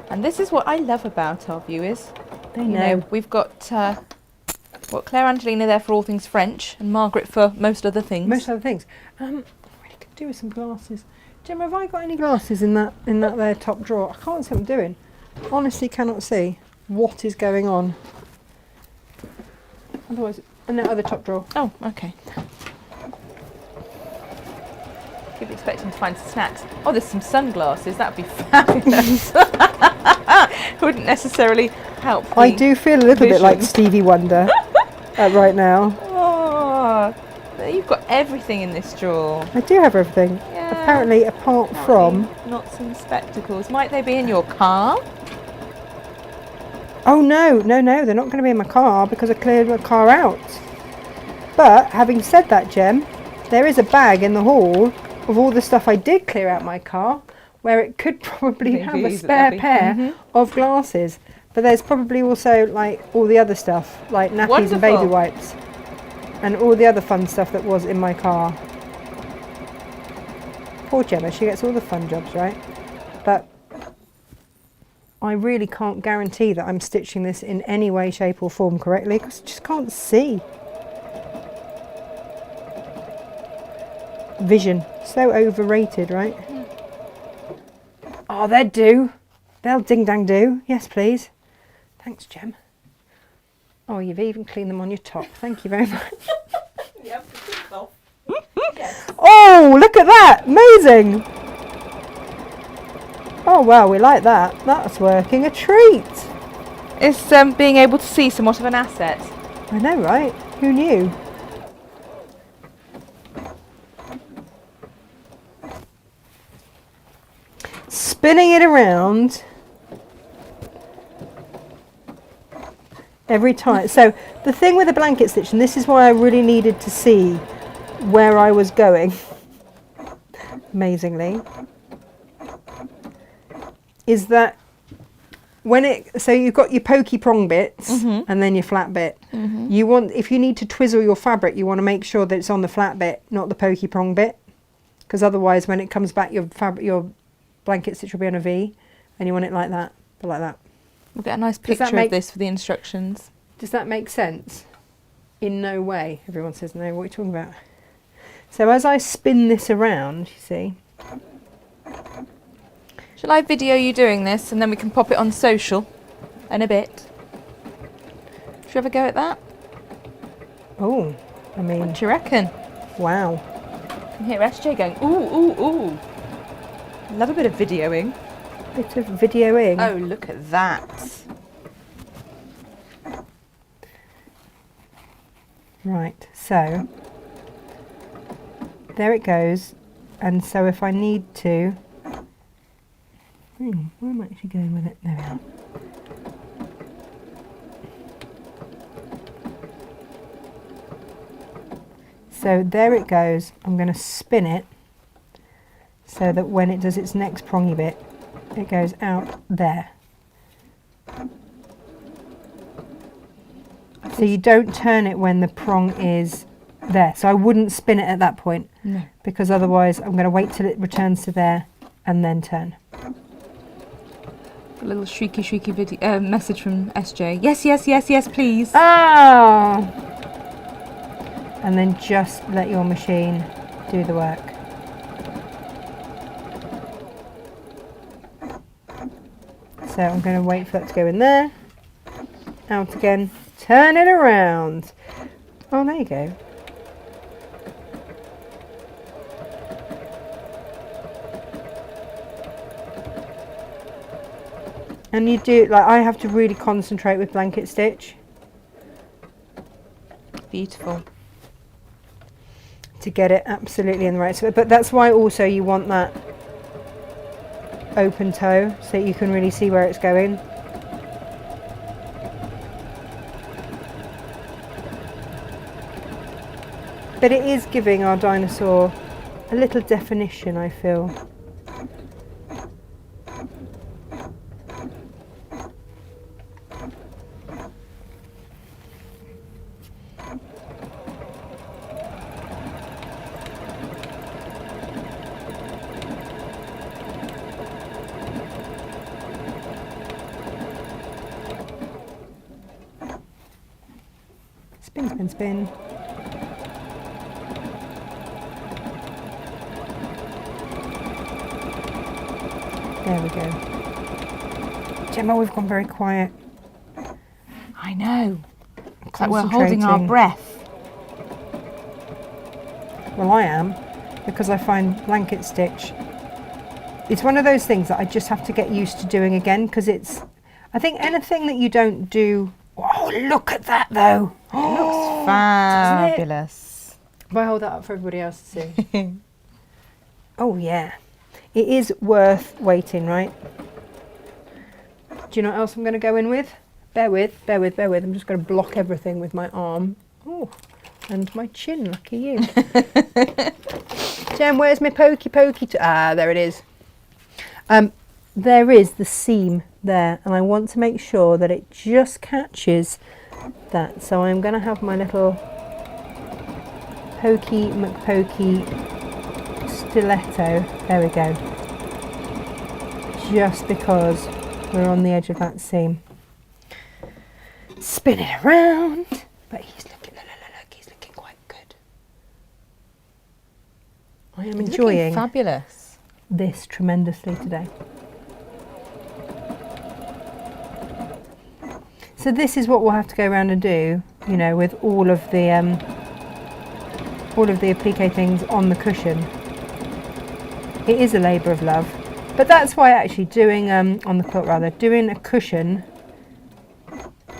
And this is what I love about our viewers. They You know. know, we've got Claire Angelina there for all things French and Margaret for most other things. Most other things. I really could do with some glasses. Jem, have I got any glasses in that there top drawer? I can't see what I'm doing. Honestly cannot see what is going on. Otherwise, in that other top drawer. Oh, okay. Keep expecting to find snacks. Oh, there's some sunglasses. That'd be fabulous. Wouldn't necessarily help. I do feel a little bit like Stevie Wonder right now. Oh, you've got everything in this drawer. I do have everything. Yeah. Apparently, apart from... Not some spectacles. Might they be in your car? Oh no, they're not going to be in my car because I cleared my car out. But, having said that, Jem, there is a bag in the hall of all the stuff I did clear out my car where it could probably have a spare pair of glasses. But there's probably also like all the other stuff, like nappies and baby wipes. And all the other fun stuff that was in my car. Poor Gemma, she gets all the fun jobs, right? But I really can't guarantee that I'm stitching this in any way, shape or form correctly because I just can't see. Vision, so overrated, right? Oh, they'd do. They'll ding dang do. Yes, please. Thanks, Gem. Oh, you've even cleaned them on your top. Thank you very much. Oh, look at that. Amazing. Oh, wow, we like that. That's working a treat. It's being able to see somewhat of an asset. I know, right? Who knew? Spinning it around every time. So the thing with the blanket stitch, and this is why I really needed to see where I was going, amazingly, is that when it, so you've got your pokey prong bits and then your flat bit. You want, if you need to twizzle your fabric, you want to make sure that it's on the flat bit, not the pokey prong bit, because otherwise when it comes back, your blanket stitch will be on a V, and you want it like that, but like that. We'll get a nice picture of this for the instructions. Does that make sense? In no way. Everyone says no. What are you talking about? So as I spin this around, you see. Shall I video you doing this and then we can pop it on social in a bit? Should you have a go at that? Oh, I mean... What do you reckon? Wow. I can hear SJ going, ooh, ooh, ooh. Love a bit of videoing. Bit of videoing. Oh, look at that. Right, so there it goes. And so if I need to, where am I actually going with it? There we are. So there it goes. I'm going to spin it so that when it does its next prongy bit, it goes out there. So you don't turn it when the prong is there. So I wouldn't spin it at that point. No. Because otherwise I'm going to wait till it returns to there and then turn. A little shrieky video message from SJ. Yes, yes, yes, yes, please. Ah! And then just let your machine do the work. So I'm going to wait for that to go in there, out again, turn it around. Oh, there you go. And you do, like, I have to really concentrate with blanket stitch. Beautiful. To get it absolutely in the right spot. But that's why also you want that open toe so you can really see where it's going. But it is giving our dinosaur a little definition, I feel. Spin, spin, spin. There we go. Gemma, we've gone very quiet. I know. I'm It's like we're holding our breath. Well, I am, because I find blanket stitch, it's one of those things that I just have to get used to doing again, because I think anything that you don't do... Oh, look at that, though. It looks fabulous. If I hold that up for everybody else to see. Oh, yeah. It is worth waiting, right? Do you know what else I'm going to go in with? Bear with. I'm just going to block everything with my arm. Oh, and my chin, lucky you. Jem, where's my pokey? There it is. There is the seam there, and I want to make sure that it just catches that. So I'm going to have my little Pokey McPokey stiletto. There we go. Just because we're on the edge of that seam. Spin it around. But he's looking quite good. I am enjoying fabulous this tremendously today. So this is what we'll have to go around and do, you know, with all of the applique things on the cushion. It is a labour of love, but that's why actually doing on the quilt rather, doing a cushion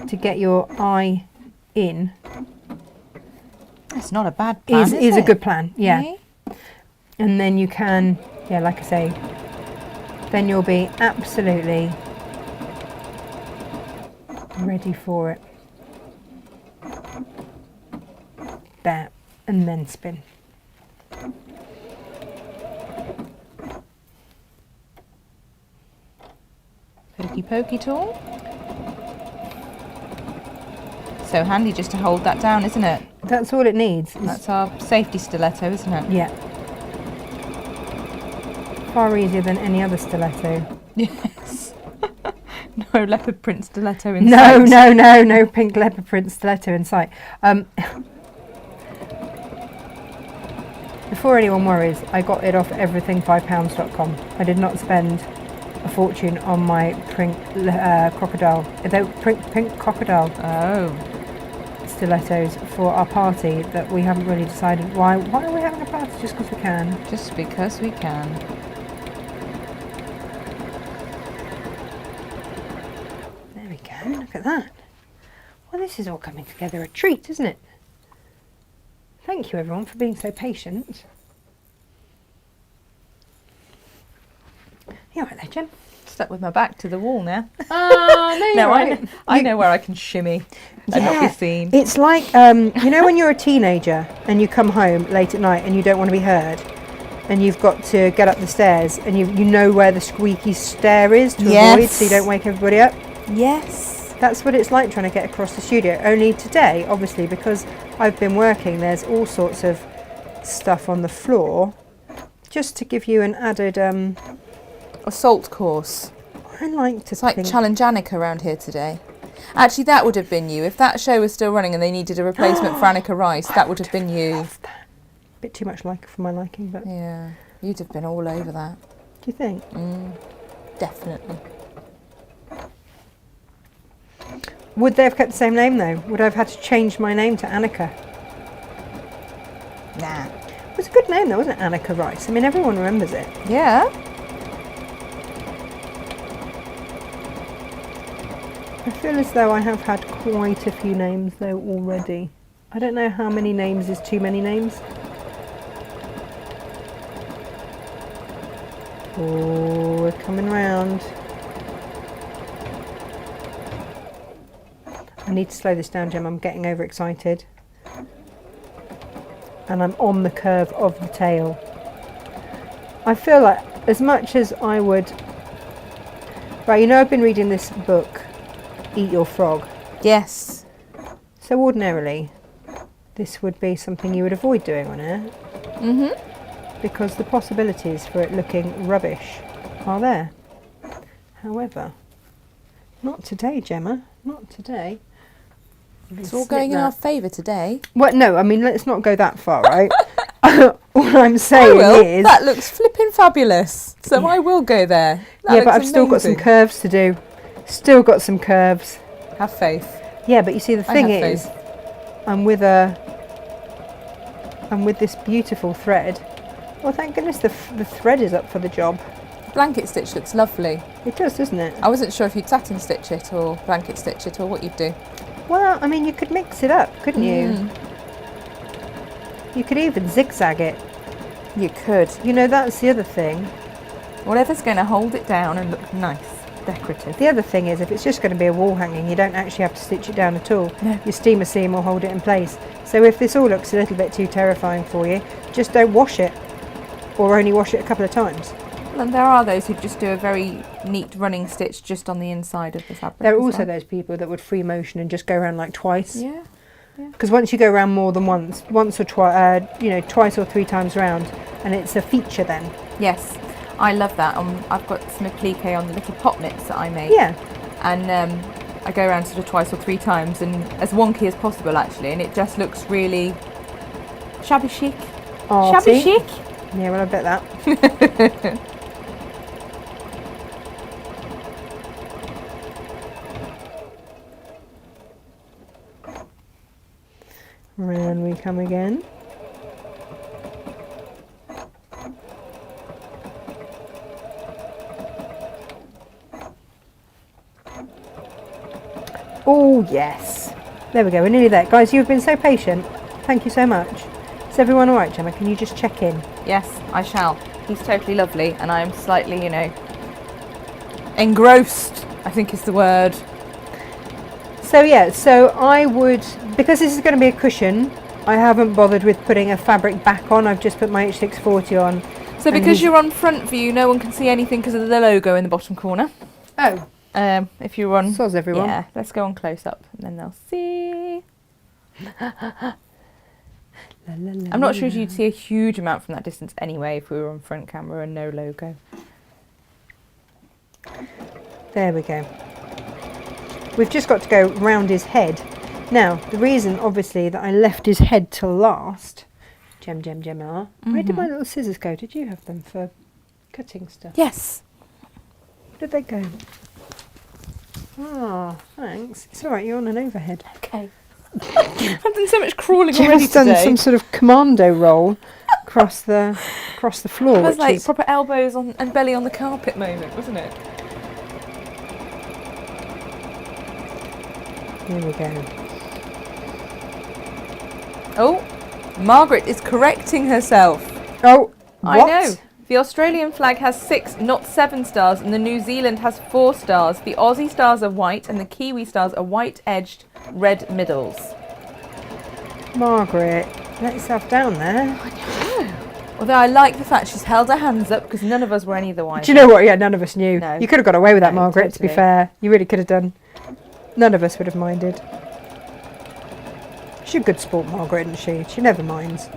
to get your eye in. It's not a bad plan. Is a good plan, yeah. Okay. And then you can, yeah, like I say, then you'll be absolutely ready for it. There, and then spin. Pokey tool. So handy just to hold that down, isn't it? That's all it needs. That's our safety stiletto, isn't it? Yeah. Far easier than any other stiletto. Yes. No leopard print stiletto in sight. No pink leopard print stiletto in sight. Before anyone worries, I got it off everything5pounds.com. I did not spend a fortune on my pink crocodile. Pink crocodile. Oh. Stilettos for our party that we haven't really decided why are we having a party just because we can. Just because we can. There we go, look at that. Well, this is all coming together a treat, isn't it? Thank you everyone for being so patient. You alright there, Jen? Stuck with my back to the wall now. Oh, no, right. I know where I can shimmy and not be seen. It's like, you know when you're a teenager and you come home late at night and you don't want to be heard and you've got to get up the stairs and you know where the squeaky stair is to avoid so you don't wake everybody up? Yes. That's what it's like trying to get across the studio. Only today, obviously, because I've been working, there's all sorts of stuff on the floor just to give you an added... assault course. I like to It's like Challenge Annika around here today. Actually, that would have been you. If that show was still running and they needed a replacement for Annika Rice, that would have been you. Love that. Bit too much like for my liking, but... Yeah, you'd have been all over that. Do you think? Definitely. Would they have kept the same name, though? Would I have had to change my name to Annika? Nah. It was a good name, though, wasn't it? Annika Rice. I mean, everyone remembers it. Yeah. I feel as though I have had quite a few names, though, already. I don't know how many names is too many names. Oh, we're coming round. I need to slow this down, Jem. I'm getting overexcited. And I'm on the curve of the tail. I feel like as much as I would... Right, you know I've been reading this book, Eat Your Frog. Yes. So ordinarily, this would be something you would avoid doing on air. Because the possibilities for it looking rubbish are there. However, not today, Gemma. Not today. It's all going in our favour today. Well, no, I mean, let's not go that far, right? What I'm saying is... That looks flipping fabulous. So I will go there. But I've still got some curves to do. Still got some curves. Have faith. Yeah, but you see, the thing is, I'm with this beautiful thread. Well, thank goodness the thread is up for the job. Blanket stitch looks lovely. It does, doesn't it? I wasn't sure if you'd satin stitch it or blanket stitch it or what you'd do. Well, I mean, you could mix it up, couldn't you? You could even zigzag it. You could. You know, that's the other thing. Whatever's going to hold it down and look nice, decorative. The other thing is, if it's just going to be a wall hanging, you don't actually have to stitch it down at all. No. Your steamer seam will hold it in place. So if this all looks a little bit too terrifying for you, just don't wash it, or only wash it a couple of times. And there are those who just do a very neat running stitch just on the inside of the fabric. There are also those people that would free motion and just go around like twice. Yeah. Because once you go around more than once or twice, twice or 3 times round, and it's a feature then. Yes, I love that. I've got some applique on the little pop knits that I made. Yeah. And I go around sort of twice or 3 times, and as wonky as possible actually, and it just looks really shabby chic. Arty. Shabby chic. Yeah, well, I bet that. Round we come again. Oh yes, there we go, we're nearly there. Guys, you've been so patient, thank you so much. Is everyone alright, Gemma? Can you just check in? Yes, I shall. He's totally lovely, and I am slightly, engrossed, I think is the word. So yeah, so I would, because this is going to be a cushion, I haven't bothered with putting a fabric back on. I've just put my H640 on. So because you're on front view, no one can see anything because of the logo in the bottom corner. Oh. If you're on... Soz everyone. Yeah, let's go on close up and then they'll see. I'm not sure if you'd see a huge amount from that distance anyway if we were on front camera and no logo. There we go. We've just got to go round his head. Now, the reason, obviously, that I left his head till last, Gemma, where did my little scissors go? Did you have them for cutting stuff? Yes. Where did they go? Oh, thanks. It's all right, you're on an overhead. Okay. I've done so much crawling already Gemma's done today. some sort of commando roll across the floor. It was which like is proper elbows on and belly on the carpet moment, wasn't it? Here we go. Oh, Margaret is correcting herself. Oh, I what? know. The Australian flag has 6, not 7 stars, and the New Zealand has 4 stars. The Aussie stars are white, and the Kiwi stars are white-edged red middles. Margaret, let yourself down there. I know. Although I like the fact she's held her hands up because none of us were any the wiser. Do you know what? Yeah, none of us knew. No. You could have got away with that, No, Margaret, to be totally. fair. You really could have done. None of us would have minded. She's a good sport, Margaret, isn't she? She never minds.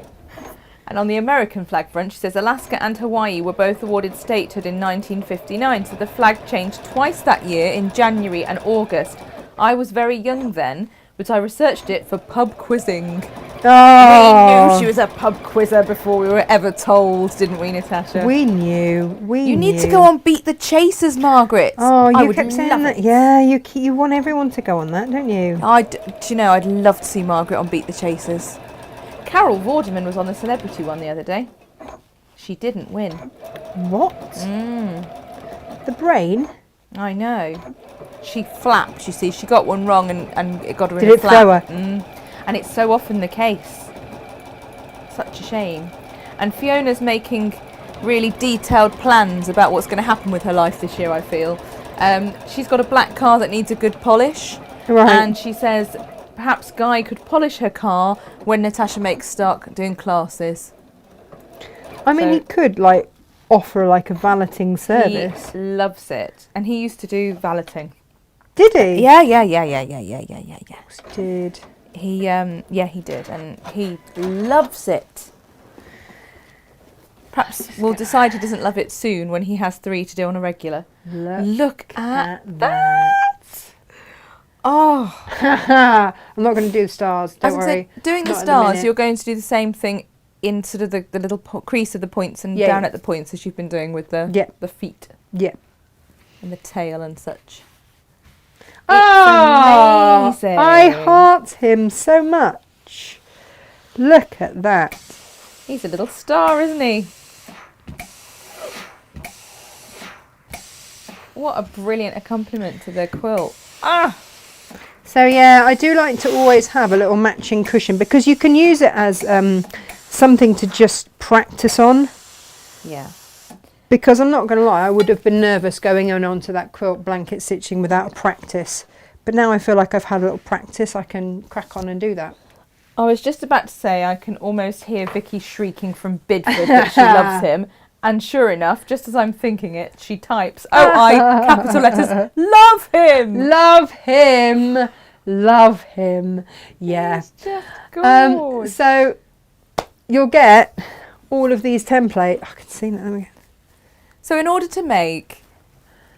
And on the American flag front, she says Alaska and Hawaii were both awarded statehood in 1959, so the flag changed twice that year in January and August. I was very young then, but I researched it for pub quizzing. Oh, We knew she was a pub quizzer before we were ever told, didn't we, Natasha? we knew. You need to go on Beat the Chasers, Margaret. Oh, I you would kept saying love that. it. Yeah, you want everyone to go on that, don't you? Do you know, I'd love to see Margaret on Beat the Chasers. Carol Vorderman was on the celebrity one the other day. She didn't win. What? The brain? I know. She flapped, you see. She got one wrong and it got her Did in a it flap. throw her? And it's so often the case. Such a shame. And Fiona's making really detailed plans about what's going to happen with her life this year, I feel. She's got a black car that needs a good polish. Right. And she says perhaps Guy could polish her car when Natasha makes start doing classes. I mean, So- he could, offer, a valeting service. He loves it. And he used to do valeting. Did he? Yeah. Did. He did, and he loves it. Perhaps we'll decide he doesn't love it soon when he has 3 to do on a regular. Look at that! Oh, I'm not going to do the stars, don't as I worry. said, doing the Not in a stars, minute. you're going to do the same thing in sort of the little crease of the points and Yeah. down at the points as you've been doing with the feet Yeah. and the tail and such. Oh, amazing. I heart him so much. stitch. Look at that. He's a little star, isn't he? What a brilliant accompaniment to the quilt. Ah! So yeah, I do like to always have a little matching cushion because you can use it as something to just practice on. Yeah. Because I'm not going to lie, I would have been nervous going on to that quilt blanket stitching without a practice. But now I feel like I've had a little practice, I can crack on and do that. I was just about to say I can almost hear Vicky shrieking from Bidford that she loves him. And sure enough, just as I'm thinking it, she types, O-I, capital letters, love him! Love him! Love him. Yeah. He's just gorgeous. So you'll get all of these templates. I can see that. So in order to make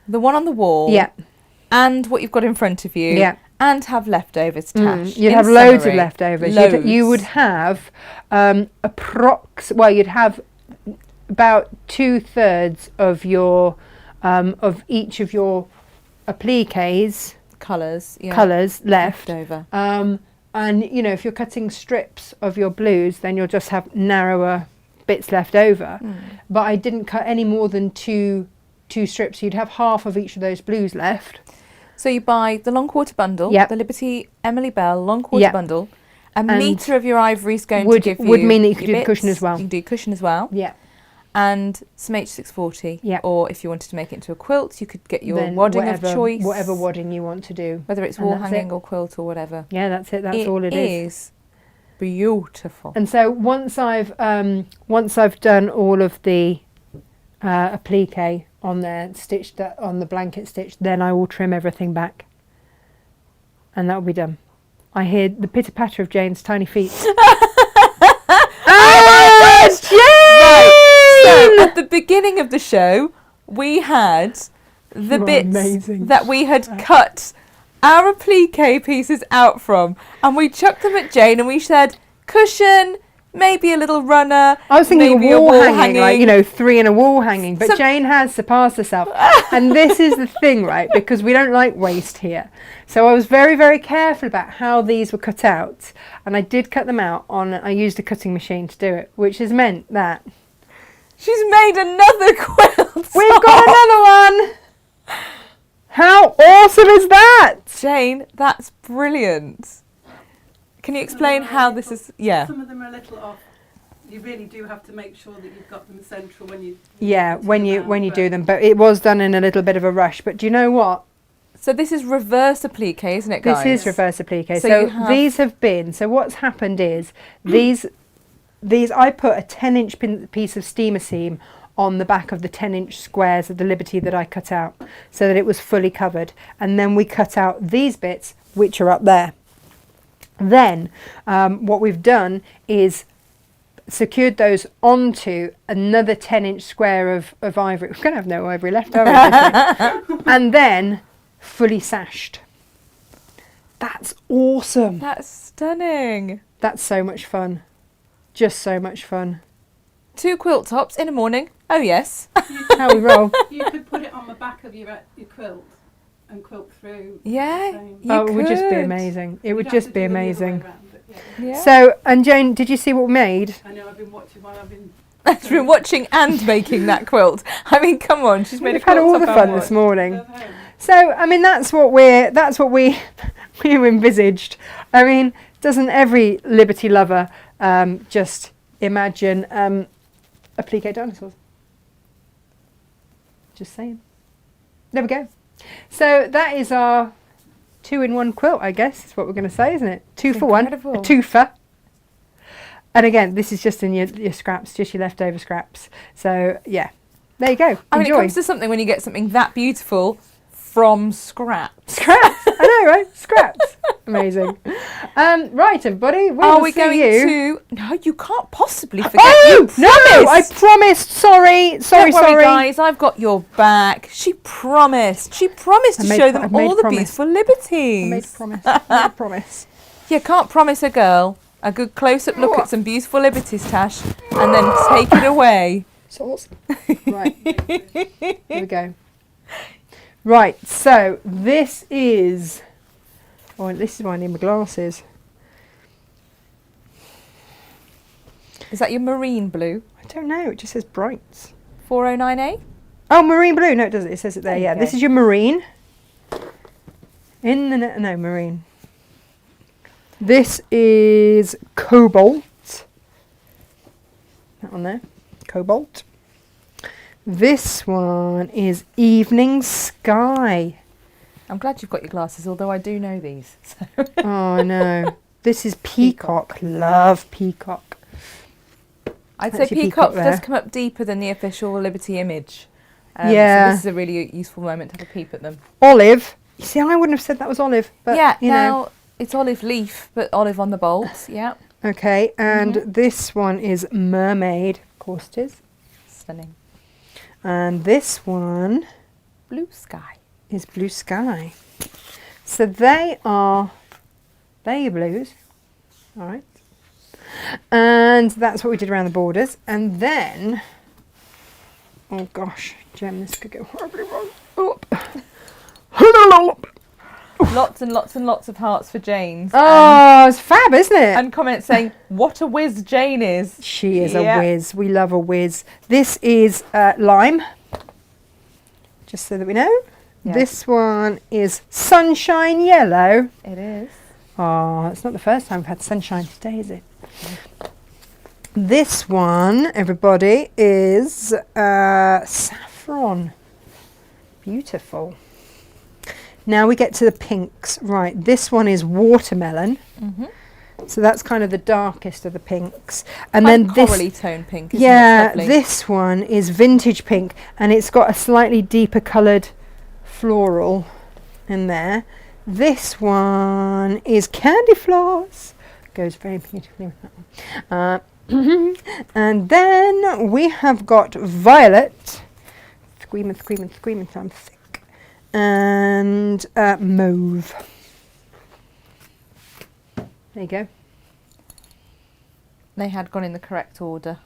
the one on the wall, Yeah. and what you've got in front of you, Yeah. and have leftovers, Tash. You'd in have loads of summary, leftovers. loads. You would have you'd have about 2/3 of your of each of your appliques colours left. over. And you know, if you're cutting strips of your blues, then you'll just have narrower bits left over. But I didn't cut any more than two strips. You'd have half of each of those blues left. So you buy the long quarter bundle, Yep. the Liberty Emily Bell long quarter Yep. bundle. A And metre of your ivory is going to would give you would mean that you could your do the cushion bits. as well. You can do cushion as well. Yeah. And some H640. Yeah. Or if you wanted to make it into a quilt, you could get your Then wadding of choice. whatever wadding you want to do. Whether it's And wall that's hanging it. or quilt or whatever. Yeah, that's it. That's all it is. Beautiful. And so once I've done all of the applique on there, stitched on the blanket stitch, then I will trim everything back, and that will be done. I hear the pitter patter of Jane's tiny feet. Right. Jane! So at the beginning of the show, we had the You are bits amazing. that we had cut our applique pieces out from, and we chucked them at Jane, and we said cushion, maybe a little runner. I was thinking maybe a wall hanging, like, you know, 3 in a wall hanging, but Jane has surpassed herself. And this is the thing, right, because we don't like waste here. So I was very, very careful about how these were cut out, and I did cut them out I used a cutting machine to do it, which has meant that She's made another quilt. we've got another one! How awesome is that? Jane, that's brilliant. Can you explain how this is? Yeah. Some of them are a little off. You really do have to make sure that you've got them central when you. Yeah, when you do them, but it was done in a little bit of a rush. But do you know what? So this is reverse applique, isn't it, guys? This is reverse applique. So So you have- these have been. So what's happened is these I put a 10-inch piece of steamer seam on the back of the 10-inch squares of the Liberty that I cut out, so that it was fully covered. And then we cut out these bits, which are up there. Then what we've done is secured those onto another 10-inch square of ivory. We're going to have no ivory left, are we? And then fully sashed. That's awesome. That's stunning. That's so much fun. Just so much fun. 2 quilt tops in the morning. Oh yes. How we roll. You could put it on the back of your quilt and quilt through. Yeah. Same. You It would just be could. amazing. It You'd would have just to be do it the other way amazing. around, but yeah. Yeah. So, and Jane, did you see what we made? I know I've been watching while I've been. I've been watching and making that quilt. I mean, come on, she's made We've a quilt had all the top fun and this what? morning. Love home. So, I mean, that's what we envisaged. I mean, doesn't every Liberty lover just imagine applique dinosaurs? Just saying. There we go. So that is our 2-in-1 quilt, I guess is what we're going to say, isn't it? 2 for 1, a Incredible. twofer. And again, this is just in your scraps, just your leftover scraps. So yeah, there you go. I mean, it Enjoy. comes to something when you get something that beautiful from scraps. Scraps. I know, right? Scraps. Amazing. Right, everybody. We Are will we see going you. to? No, you can't possibly forget. Oh You no! I promised. promised. Sorry. Don't worry, Sorry. guys. I've got your back. She promised. She promised to I made show pro- them I made all the promise. beautiful I liberties. made a promise. I made a promise. You can't promise a girl a good close-up look at some beautiful liberties, Tash, and then take it away. Sauce. Right. Here we go. Right. So this is. Oh, this is why I need my glasses. Is that your marine blue? I don't know. It just says brights. 409A? Oh, marine blue. No, it doesn't. It says it there. Yeah, this is your marine. No, marine. This is cobalt. That one there. Cobalt. This one is evening sky. I'm glad you've got your glasses, although I do know these. So. Oh, no. This is peacock. Love peacock. I'd That's say your peacock peacock does there. come up deeper than the official Liberty image. Yeah. So this is a really useful moment to have a peep at them. Olive. You see, I wouldn't have said that was olive. But, yeah, you know. it's olive leaf, but olive on the bolts. Yeah. Okay, and this one is mermaid. Of course it is. Stunning. And this one Blue sky. is blue sky. So they're your blues. All right. And that's what we did around the borders. And then, oh gosh, Jem, this could go horribly wrong. Lots and lots and lots of hearts for Jane's. Oh, it's fab, isn't it? And comments saying, what a whiz Jane is. She is a whiz. We love a whiz. This is lime, just so that we know. Yeah. This one is sunshine yellow. It is. Oh, it's not the first time we've had sunshine today, is it? This one, everybody, is saffron. Beautiful. Now we get to the pinks. Right, this one is watermelon. So that's kind of the darkest of the pinks. And then this corally tone pink, isn't yeah, it? Lovely. this one is vintage pink, and it's got a slightly deeper coloured floral in there. This one is candy floss. Goes very beautifully with that one. And then we have got violet. Screaming, so I'm thick. And mauve. There you go. They had gone in the correct order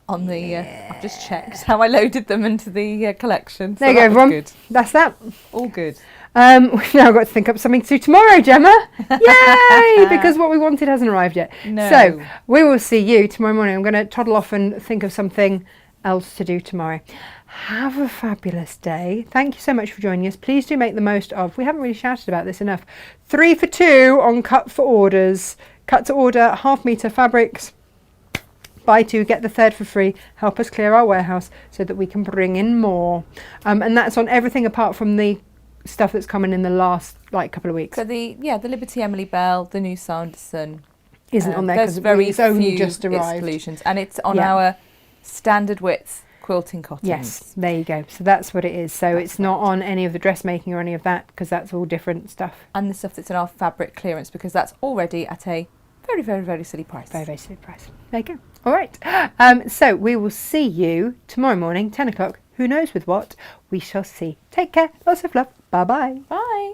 on the. I've just checked how I loaded them into the collection. So There you go, that was everyone. Good. That's that. All good. We've now got to think up something to do tomorrow, Gemma. Yay! Because what we wanted hasn't arrived yet. No. So we will see you tomorrow morning. I'm going to toddle off and think of something else to do tomorrow. Have a fabulous day. Thank you so much for joining us. Please do make the most of, we haven't really shouted about this enough, 3 for 2 on cut for orders. Cut to order, ½ metre fabrics. Buy 2, get the 3rd for free. Help us clear our warehouse so that we can bring in more. And that's on everything apart from the stuff that's coming in the last couple of weeks. So the Liberty Emily Bell, the new Sanderson Isn't on there there's because very it's only few just arrived. exclusions, and it's on our standard width quilting cottons. Yes, there you go. So that's what it is. So That's it's not on any of the dressmaking or any of that because that's all different stuff. And the stuff that's in our fabric clearance, because that's already at a very, very, very silly price. Very, very silly price. There you go. All right. So we will see you tomorrow morning, 10 o'clock. Who knows with what? We shall see. Take care. Lots of love. Bye-bye. Bye.